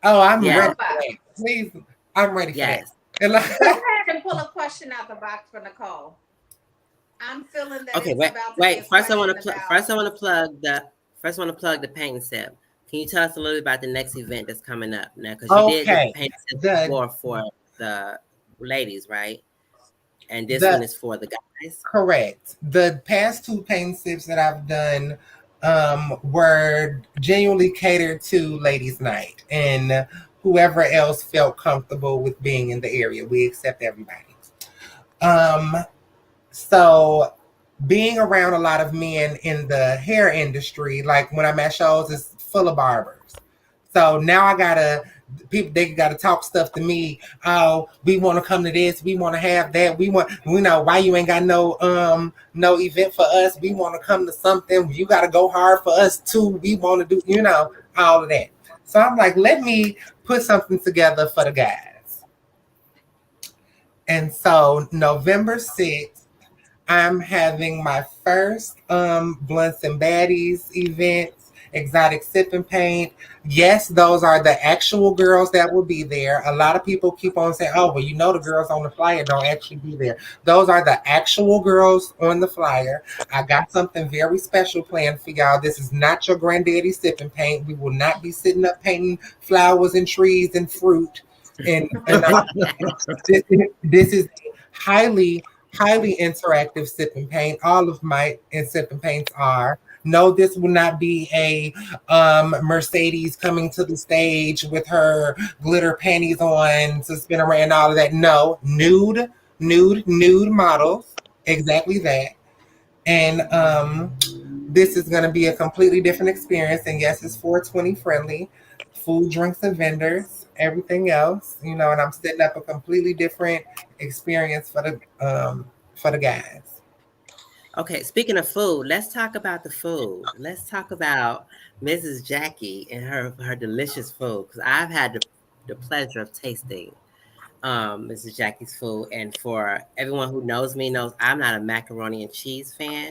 Oh, I'm Yes, ready Love for that. that. Please, I'm ready for that. yes. And Go ahead and pull a question out the box for Nicole. I'm feeling that Okay, it's wait, about to be a wait. question about. First I want to plug the painting sip. Can you tell us a little bit about the next event that's coming up now? Because you did the okay. painting sip The before for the ladies, right? And this one the is for the guys. Correct. The past two paint sips that I've done were genuinely catered to ladies' night and whoever else felt comfortable with being in the area. We accept everybody. Um, so being around a lot of men in the hair industry, like when I'm at shows, is full of barbers. So now I gotta people they gotta talk stuff to me. Oh, we want to come to this. We want to have that. We know why you ain't got no event for us. We want to come to something. You got to go hard for us too. We want to do all of that. So I'm like, let me put something together for the guys. And so November 6th. I'm having my first Blunts and Baddies event, exotic sip and paint. Yes, those are the actual girls that will be there. A lot of people keep on saying, oh, well, the girls on the flyer don't actually be there. Those are the actual girls on the flyer. I got something very special planned for y'all. This is not your granddaddy sip and paint. We will not be sitting up painting flowers and trees and fruit. And all this is highly interactive sip and paint. All of my sip and paints are. No, this will not be a Mercedes coming to the stage with her glitter panties on to spin around all of that. No, nude models. Exactly that. And this is going to be a completely different experience. And yes, it's 420 friendly. Food, drinks, and vendors, everything else, and I'm setting up a completely different experience for the guys. Okay, speaking of food, let's talk about the food. Let's talk about Mrs. Jackie and her delicious food because I've had the pleasure of tasting Mrs. Jackie's food, and for everyone who knows me knows I'm not a macaroni and cheese fan.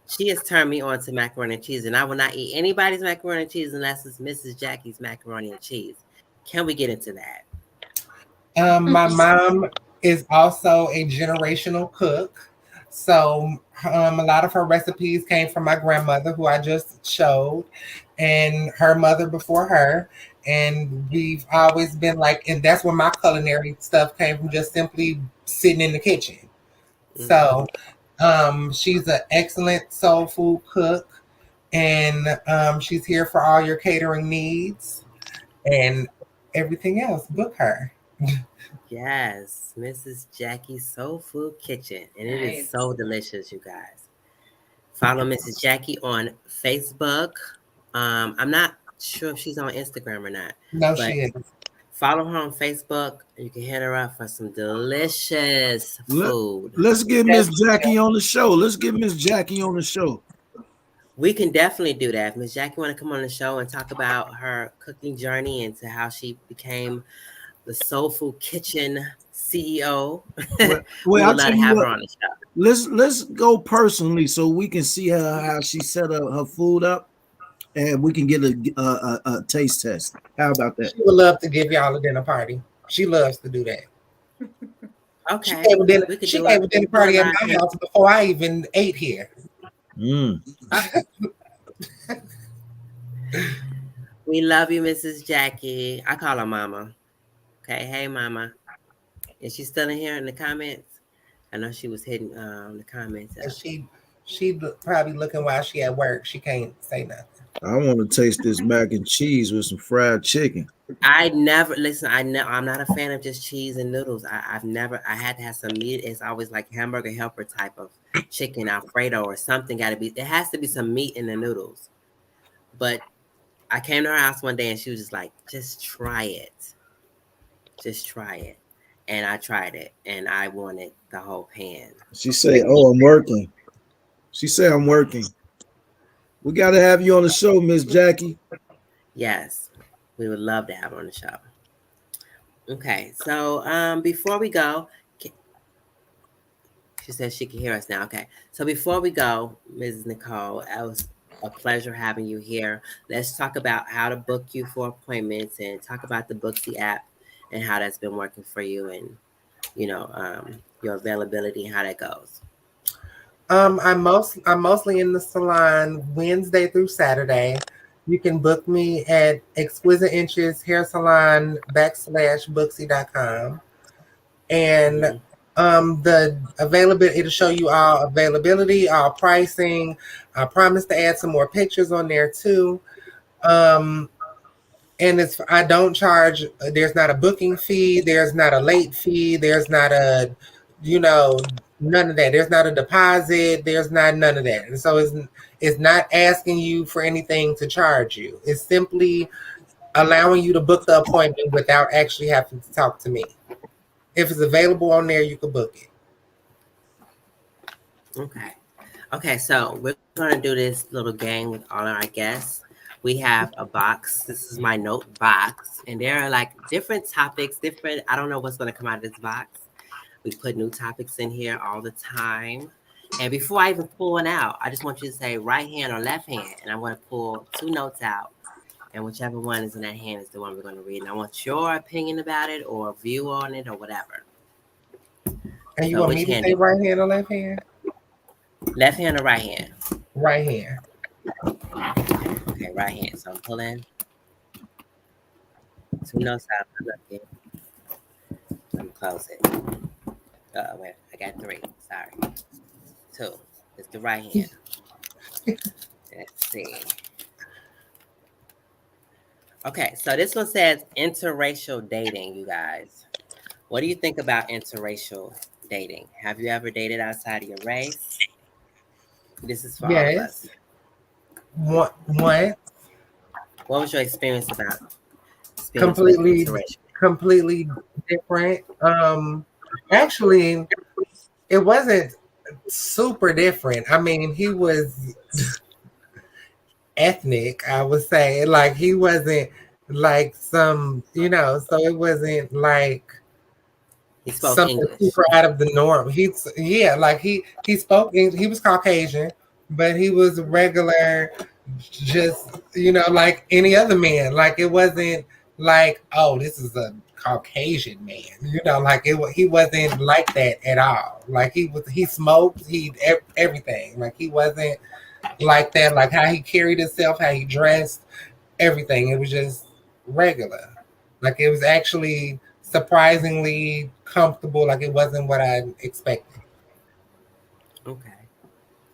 She has turned me on to macaroni and cheese, and I will not eat anybody's macaroni and cheese unless it's Mrs. Jackie's macaroni and cheese. Can we get into that? My mom is also a generational cook. So a lot of her recipes came from my grandmother, who I just showed, and her mother before her. And we've always been like, and that's where my culinary stuff came from, just simply sitting in the kitchen. Mm-hmm. So she's an excellent soul food cook, and she's here for all your catering needs and everything else. Book her. Yes, Mrs. Jackie's Soul Food Kitchen, and it is Nice. so delicious, you guys. Follow Mrs. Jackie on Facebook. I'm not sure if she's on Instagram or not, No, but she is. follow her on Facebook. You can hit her up for some delicious Let, food. let's get Yes, Miss Jackie on the show. Let's get Miss Jackie on the show. We can definitely do that. If Miss Jackie want to come on the show and talk about her cooking journey and to how she became the Soul Food Kitchen CEO, Well, we I'll would love tell to you have what. her on the show. Let's go personally so we can see her how she set her food up, and we can get a taste test. How about that? she would love to give y'all a dinner party. She loves to do that. She Okay, gave a dinner. we could She do it. gave a We dinner could do it party at live. my house before I even ate here. Mm. We love you, Mrs. Jackie. I call her Mama. Okay, hey Mama. Is she still in here in the comments? I know she was hitting the comments And up. she probably looking while she at work. She can't say nothing. I want to taste this mac and cheese with some fried chicken. I never listen. I'm not a fan of just cheese and noodles. I've never. I had to have some meat. It's always like hamburger helper type of chicken Alfredo or something. Got to be. It has to be some meat in the noodles. But I came to her house one day and she was just like, "Just try it. Just try it." And I tried it, and I wanted the whole pan. She say, "Oh, I'm working." She say, "I'm working." We got to have you on the show, Miss Jackie. Yes, we would love to have her on the show. Okay, so before we go, she says she can hear us now. Okay, so before we go, Mrs. Nicole, it was a pleasure having you here. Let's talk about how to book you for appointments and talk about the Bookzy app and how that's been working for you and your availability and how that goes. I'm mostly in the salon Wednesday through Saturday. You can book me at Exquisite Inches Hair Salon /Booksy.com. And Mm-hmm. the availability, it'll show you all availability, all pricing. I promise to add some more pictures on there too. Um, and I don't charge. There's not a booking fee. There's not a late fee. There's not a, none of that. There's not a deposit. There's not none of that. And so it's not asking you for anything to charge you. It's simply allowing you to book the appointment without actually having to talk to me. If it's available on there, you can book it. Okay. Okay, so we're going to do this little game with all our guests. We have a box. This is my note box. And there are like different topics, I don't know what's going to come out of this box. We put new topics in here all the time. And before I even pull one out, I just want you to say right hand or left hand. And I'm going to pull two notes out. And whichever one is in that hand is the one we're going to read. And I want your opinion about it or view on it or whatever. And you So want which me to hand? say right hand or left hand? Left hand or right hand? Right hand. Okay, right hand. So I'm pulling two notes out. Let me close it. Wait, I got three. Sorry. Two. It's the right hand. Let's see. Okay, so this one says interracial dating, you guys. What do you think about interracial dating? Have you ever dated outside of your race? This is for all of Yes. us. What? What was your experience with Completely, interracial? completely different. Actually, it wasn't super different. I mean, he was ethnic, I would say. Like he wasn't like so it wasn't like He spoke something English. super out of the norm. Like he spoke. He was Caucasian, but he was regular, just like any other man. Like it wasn't like, oh, this is a Caucasian man, like he wasn't like that at all. Like he smoked, everything. Like he wasn't like that. Like how he carried himself, how he dressed, everything. It was just regular. Like it was actually surprisingly comfortable. Like it wasn't what I expected. Okay.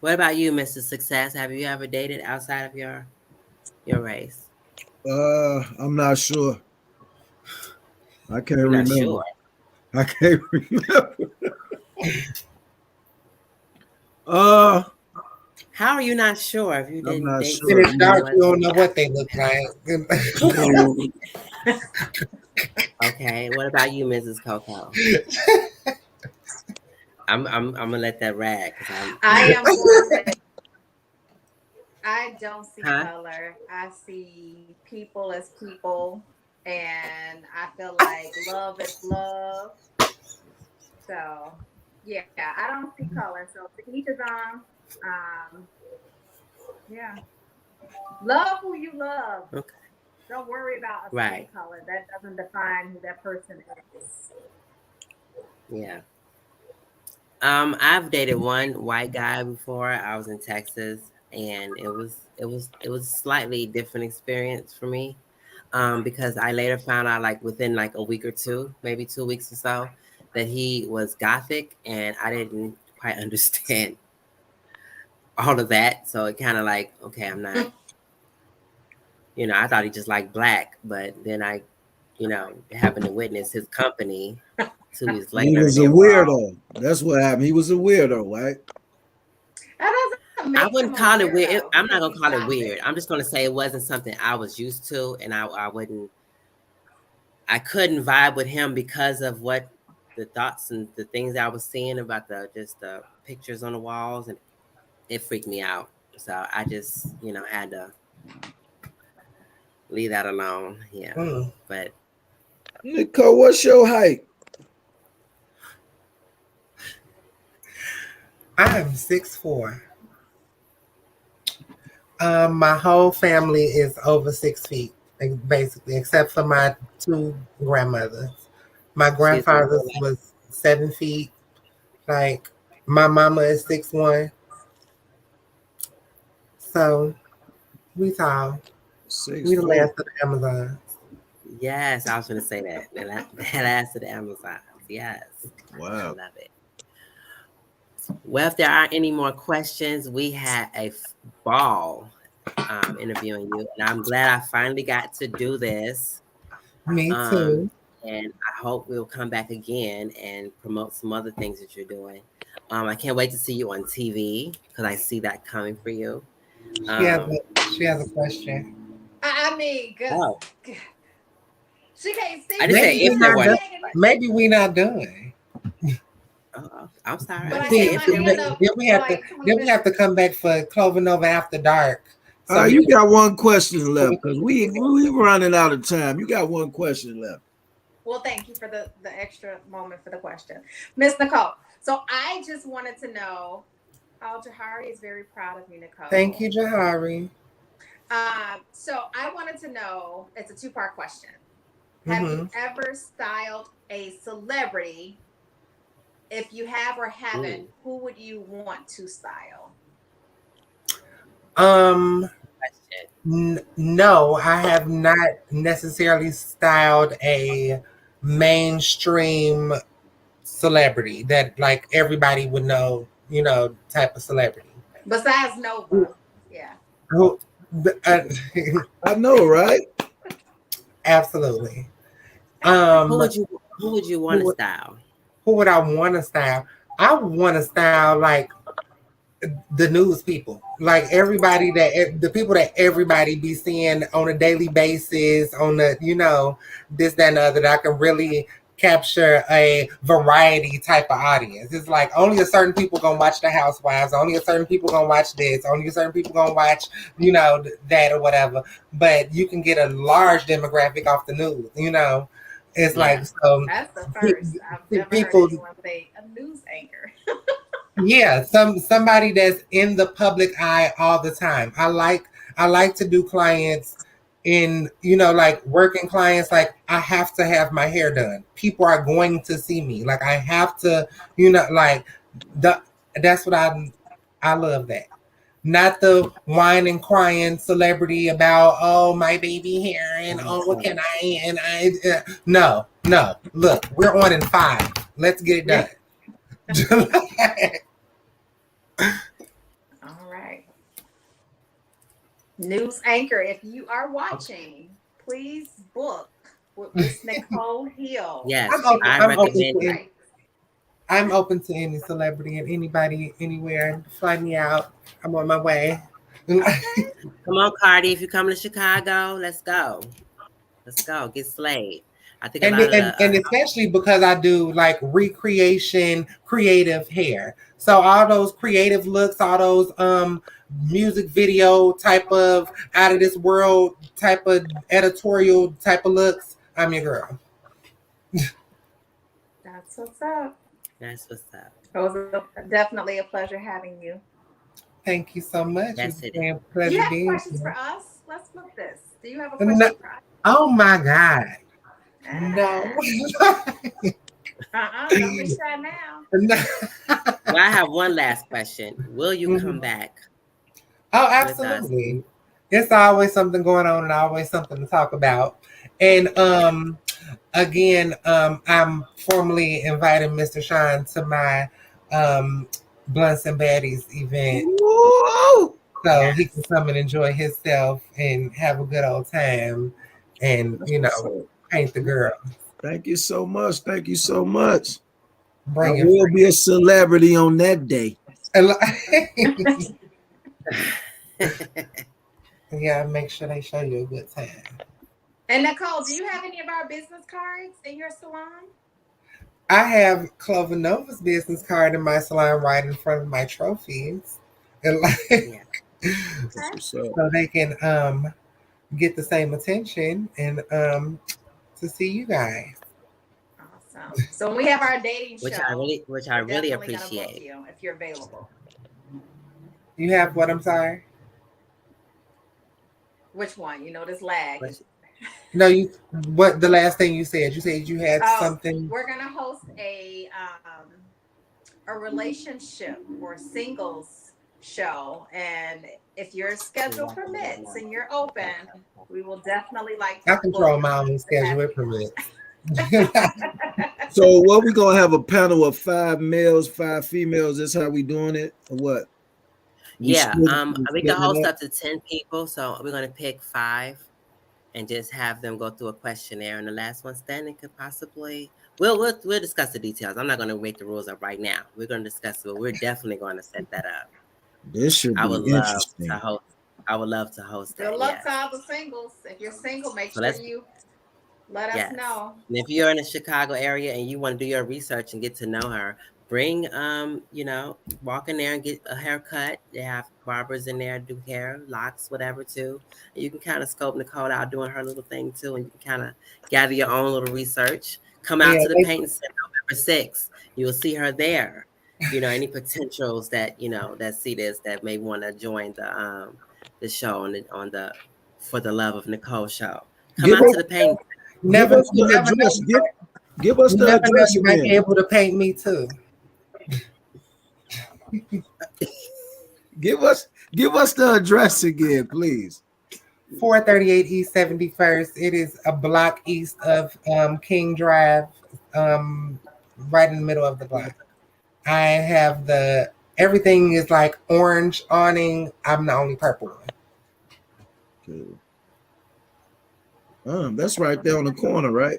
What about you, Mr. Success? Have you ever dated outside of your race? I'm not sure. I can't You're not remember. sure. I can't remember. uh, How are you not sure if you I'm didn't not date In sure. the someone who dark, you don't wasn't know what they African look like. American? Okay. What about you, Mrs. Coco? I'm gonna let that rag because I'm I not am sure. going to say I don't see Huh? color. I see people as people, and I feel like love is love. So yeah, I don't see color. So to each his own. Yeah, love who you love. Okay. Don't worry about a skin Right. color. That doesn't define who that person is. Yeah. I've dated one white guy before. I was in Texas, and it was a slightly different experience for me. Because I later found out, like within like a week or two, maybe 2 weeks or so, that he was Gothic, and I didn't quite understand all of that. So it kind of like, okay, I'm not, I thought he just liked black, but then having to witness his company 2 weeks He later, was a they were all. weirdo. That's what happened. He was a weirdo, right? That doesn't I make him wouldn't a call it weird. weirdo I'm not because gonna he's call it weird. gothic. I'm just gonna say it wasn't something I was used to, and I couldn't vibe with him because of what the thoughts and the things I was seeing about the pictures on the walls, and it freaked me out. So I just had to leave that alone. Yeah, Mm. but Nicole, what's your height? I am 6'4". My whole family is over 6 feet, basically, except for my two grandmothers. My she's a little grandfather's was 7 feet. Like my mama is 6'1". So we tall. Six We the four. last of the Amazon. yes. I was gonna say that. That ass to the Amazons. Yes, I Wow. love it. Well, if there aren't any more questions, we had a ball interviewing you, and I'm glad I finally got to do this. Me Um, too. and I hope we'll come back again and promote some other things that you're doing. I can't wait to see you on TV because I see that coming for you. She has Um, a question. I mean, cause oh, she can't I see just me. said Maybe She if we there just not were no done. begging me. Maybe we not done. I'm sorry. I But just I said had See, if my there hand were. up then we for have to like 20 minutes. come back for Clover Nova After Dark. So we You can got one question left because we running out of time. You got one question left. Well, thank you for the extra moment for the question, Miss Nicole. So I just wanted to know. Oh, Jahari is very proud of you, thank Nicole. you, Jahari. So I wanted to know. It's a two-part question. Have you Mm-hmm. ever styled a celebrity? If you have or haven't, Mm, who would you want to style? Um, question. no, I have not necessarily styled a mainstream celebrity that like everybody would know, type of celebrity. Besides Nova. Yeah. Who, uh, I know, right? absolutely. Who Um, would you Who would you want to who, style? who would I want to style? I would want to style like the news people, like everybody the people that everybody be seeing on a daily basis, on the this, that, and the other. That I can really capture a variety type of audience. It's like only a certain people gonna watch the Housewives, only a certain people gonna watch this, only a certain people gonna watch that or whatever. But you can get a large demographic off the news. It's like Yeah. so That's the first. I've never heard people. anyone say a news anchor. Yeah, somebody that's in the public eye all the time. I like to do clients in, you know, like working clients, like I have to have my hair done. People are going to see me. Like I have to, you know, like the that's what I love that. Not the whine and crying celebrity about, oh, my baby hair and oh, what can I and I no, no. Look, we're on in 5. Let's get it done. All right. News anchor, if you are watching, please book with Miss Nicole Hill. Yes, I'm open. I I'm open recommend to it. any, I'm open to any celebrity and anybody anywhere. Fly me out. I'm on my way. Okay. Come on, Cardi. If you're coming to Chicago, let's go. Let's go. Get slayed. I think a And, lot of and the and especially because I do like recreation, creative hair. So all those creative looks, all those music video type of out of this world type of editorial type of looks, I'm your girl. That's what's up. that's what's up. It was definitely a pleasure having you. Thank you so much. It's Yes, it is. been a Do you pleasure have being questions for here. us? Let's flip this. Do you have a No, question for us? oh my God. No. Don't be shy now. No. Well, I have one last question. Will you come Mhm. back Oh, with us? absolutely. It's always something going on and always something to talk about. And again, I'm formally inviting Mr. Shine to my um Blunts and Baddies event Whoa! so he can Yes. come and enjoy himself and have a good old time and, That's you what's know, up. paint the girl. Thank you so much. Thank you so much. I Bring your will be friends. a celebrity on that day. Yeah, make sure they show you a good time. And Nicole, do you have any of our business cards in your salon? I have Clover Nova's business card in my salon right in front of my trophies. And Yeah. That's Okay. what's up. so they can get the same attention and to see you guys. Awesome. So when we have our dating show, Which I we're really definitely gonna book appreciate. you if you're available. You have what? I'm sorry. Which one? You know this lag. Which, No, you. What the last thing you said? You said you had Oh, something. we're gonna host a relationship or singles show, and if your schedule permits and you're open, we will definitely like to I book control my own to have schedule. It you. permits. So what we gonna have a panel of 5 males, 5 females? That's how we doing it, or what? yeah. We We can splitting it host up? up to 10 people, so we're gonna pick 5 and just have them go through a questionnaire, and the last one standing could possibly. We'll discuss the details. I'm not gonna make the rules up right now. We're gonna discuss it, but we're definitely gonna set that up. This should I be would love to interesting. host. I would love to host Good that. luck to Yes. all the singles. If you're single, make So sure let's. you let us Yes. know. And if you're in the Chicago area and you want to do your research and get to know her, bring walk in there and get a haircut. They have barbers in there, do hair, locks, whatever too. And you can kind of scope Nicole out doing her little thing too, and you can kind of gather your own little research. Come out Yeah, to the paint center November 6th. You will see her there. Any potentials that that see this that may want to join the show on the For the Love of Nicole show. Come Give out us to the paint. give never. us You the never know. address. Give us You the never know. address You might be again. able to paint me too. Give us the address again, please. 438 East 71st. It is a block east of King Drive, right in the middle of the block. I have everything is like orange awning. I'm the only purple one. Okay. That's right there on the corner, right?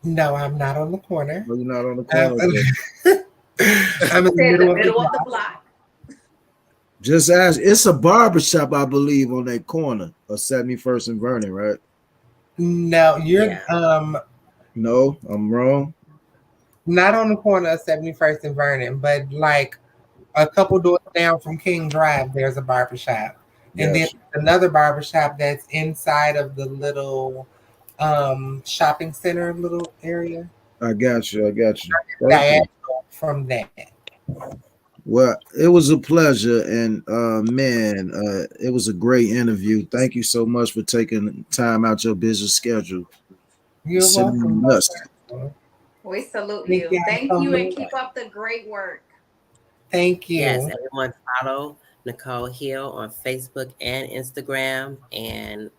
No, I'm not on the corner. No, you're not on the I'm, corner. Okay. I'm in the In middle the of the middle of the block. block. Just ask. It's a barber shop, I believe, on that corner of 71st and Vernon, right? No, you're Yeah. No, I'm wrong. not on the corner of 71st and Vernon, but like a couple doors down from King Drive, there's a barber shop. And then Gotcha. another barber shop that's inside of the little shopping center little area. I got you. I got you. Thank you. Diagonal from that. Well, it was a pleasure, and man, it was a great interview. Thank you so much for taking time out your busy schedule to You're sit welcome. on with us. We salute Thank you. y'all Thank so you and much. keep up the great work. Thank Yes, you. everyone follow Nicole Hill on Facebook and Instagram. And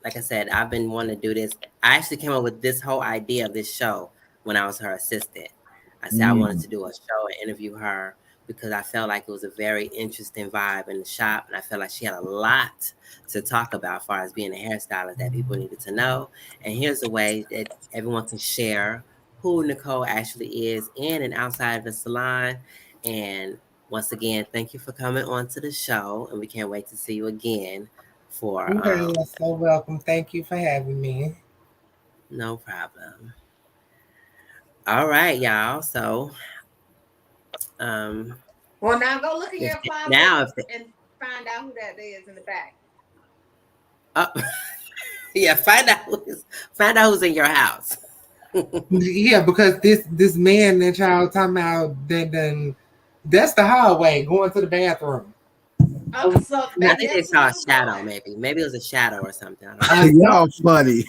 like I said, I've been wanting to do this. I actually came up with this whole idea of this show when I was her assistant. I said I wanted Mm. to do a show and interview her because I felt like it was a very interesting vibe in the shop. And I felt like she had a lot to talk about as far as being a hairstylist that people needed to know. And here's a way that everyone can share who Nicole actually is in and outside of the salon. And once again, thank you for coming on to the show. And we can't wait to see you again for You guys are so welcome. Thank you for having me. no problem. All right, y'all. So, um, Well, now go look in if your closet now if the, and find out who that is in the back. uh, yeah, find out who's in your house. Yeah, because this man that y'all talking about that done that's the hallway going to the bathroom. Oh, so I maybe think they that's where saw a you were shadow. going. Maybe it was a shadow or something. I don't know. I, Y'all funny.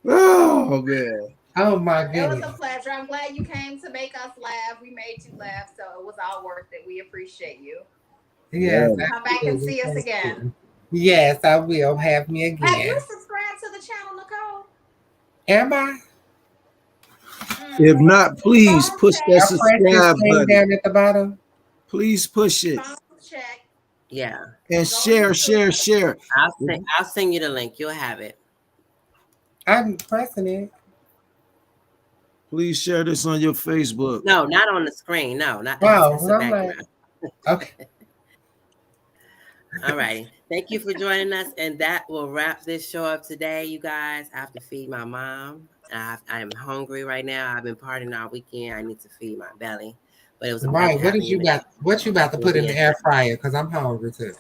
Oh man. oh my It was a goodness. pleasure. I'm glad you came to make us laugh. We made you laugh, so it was all worth it. We appreciate you. Yes, Yeah. Come back and absolutely. see us Thank again. you. Yes, I will. Have me Have you again. subscribed to the channel, Nicole? Am I? If Mm. not, please Phone push that check. I press this subscribe thing button. down at the bottom. Please push it Phone check. Yeah, and Go on share, YouTube. share, share. I'll send you the link. You'll have it. I'm pressing it. Please share this on your Facebook. No, not on the screen. No, not Wow. that's And the I'm like, background. okay. All right. Thank you for joining us. And that will wrap this show up today, you guys. I have to feed my mom. I am hungry right now. I've been partying all weekend. I need to feed my belly. But it was a pleasure Right. What having is you, you got? Nicole. What you about to We'll put be in the in air touch. fryer? Because I'm hungry too.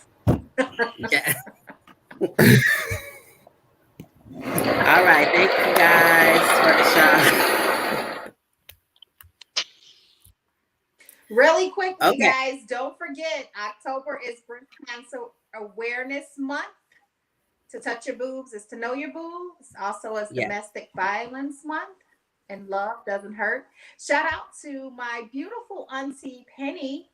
Yeah. All right. Thank you guys for the show. Really quickly, Okay. guys, don't forget October is Breast Cancer Awareness Month. To touch your boobs is to know your boobs. Also, as Yeah. Domestic Violence Month, and love doesn't hurt. Shout out to my beautiful auntie Penny,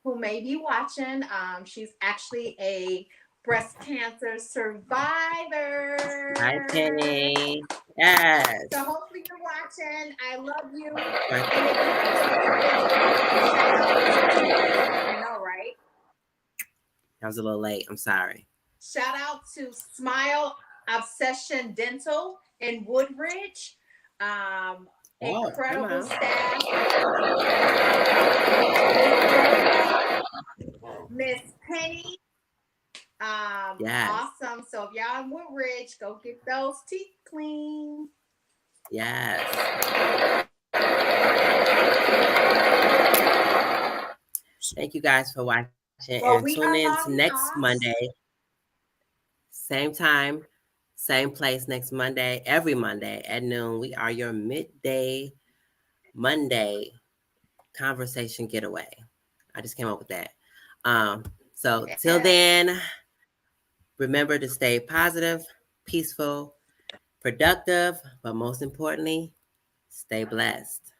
who may be watching. She's actually a breast cancer Hi, survivor. Penny. Yes. So hopefully you're watching. I love you. Right. And if you have some individuals, shout out to, I know, right? I was a little late. I'm sorry. Shout out to Smile Obsession Dental in Woodridge. Um, Oh, come Incredible on. staff. Miss Rhoda, Miss Penny. Yes. Awesome. So if y'all in Woodridge, go get those teeth clean. Yes. Thank you guys for watching and Well, tune we in are to logging next off. Monday. Same time, same place next Monday, every Monday at noon. We are your midday Monday conversation getaway. I just came up with that. So till Yes. then, remember to stay positive, peaceful, productive, but most importantly, stay blessed.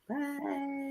Bye.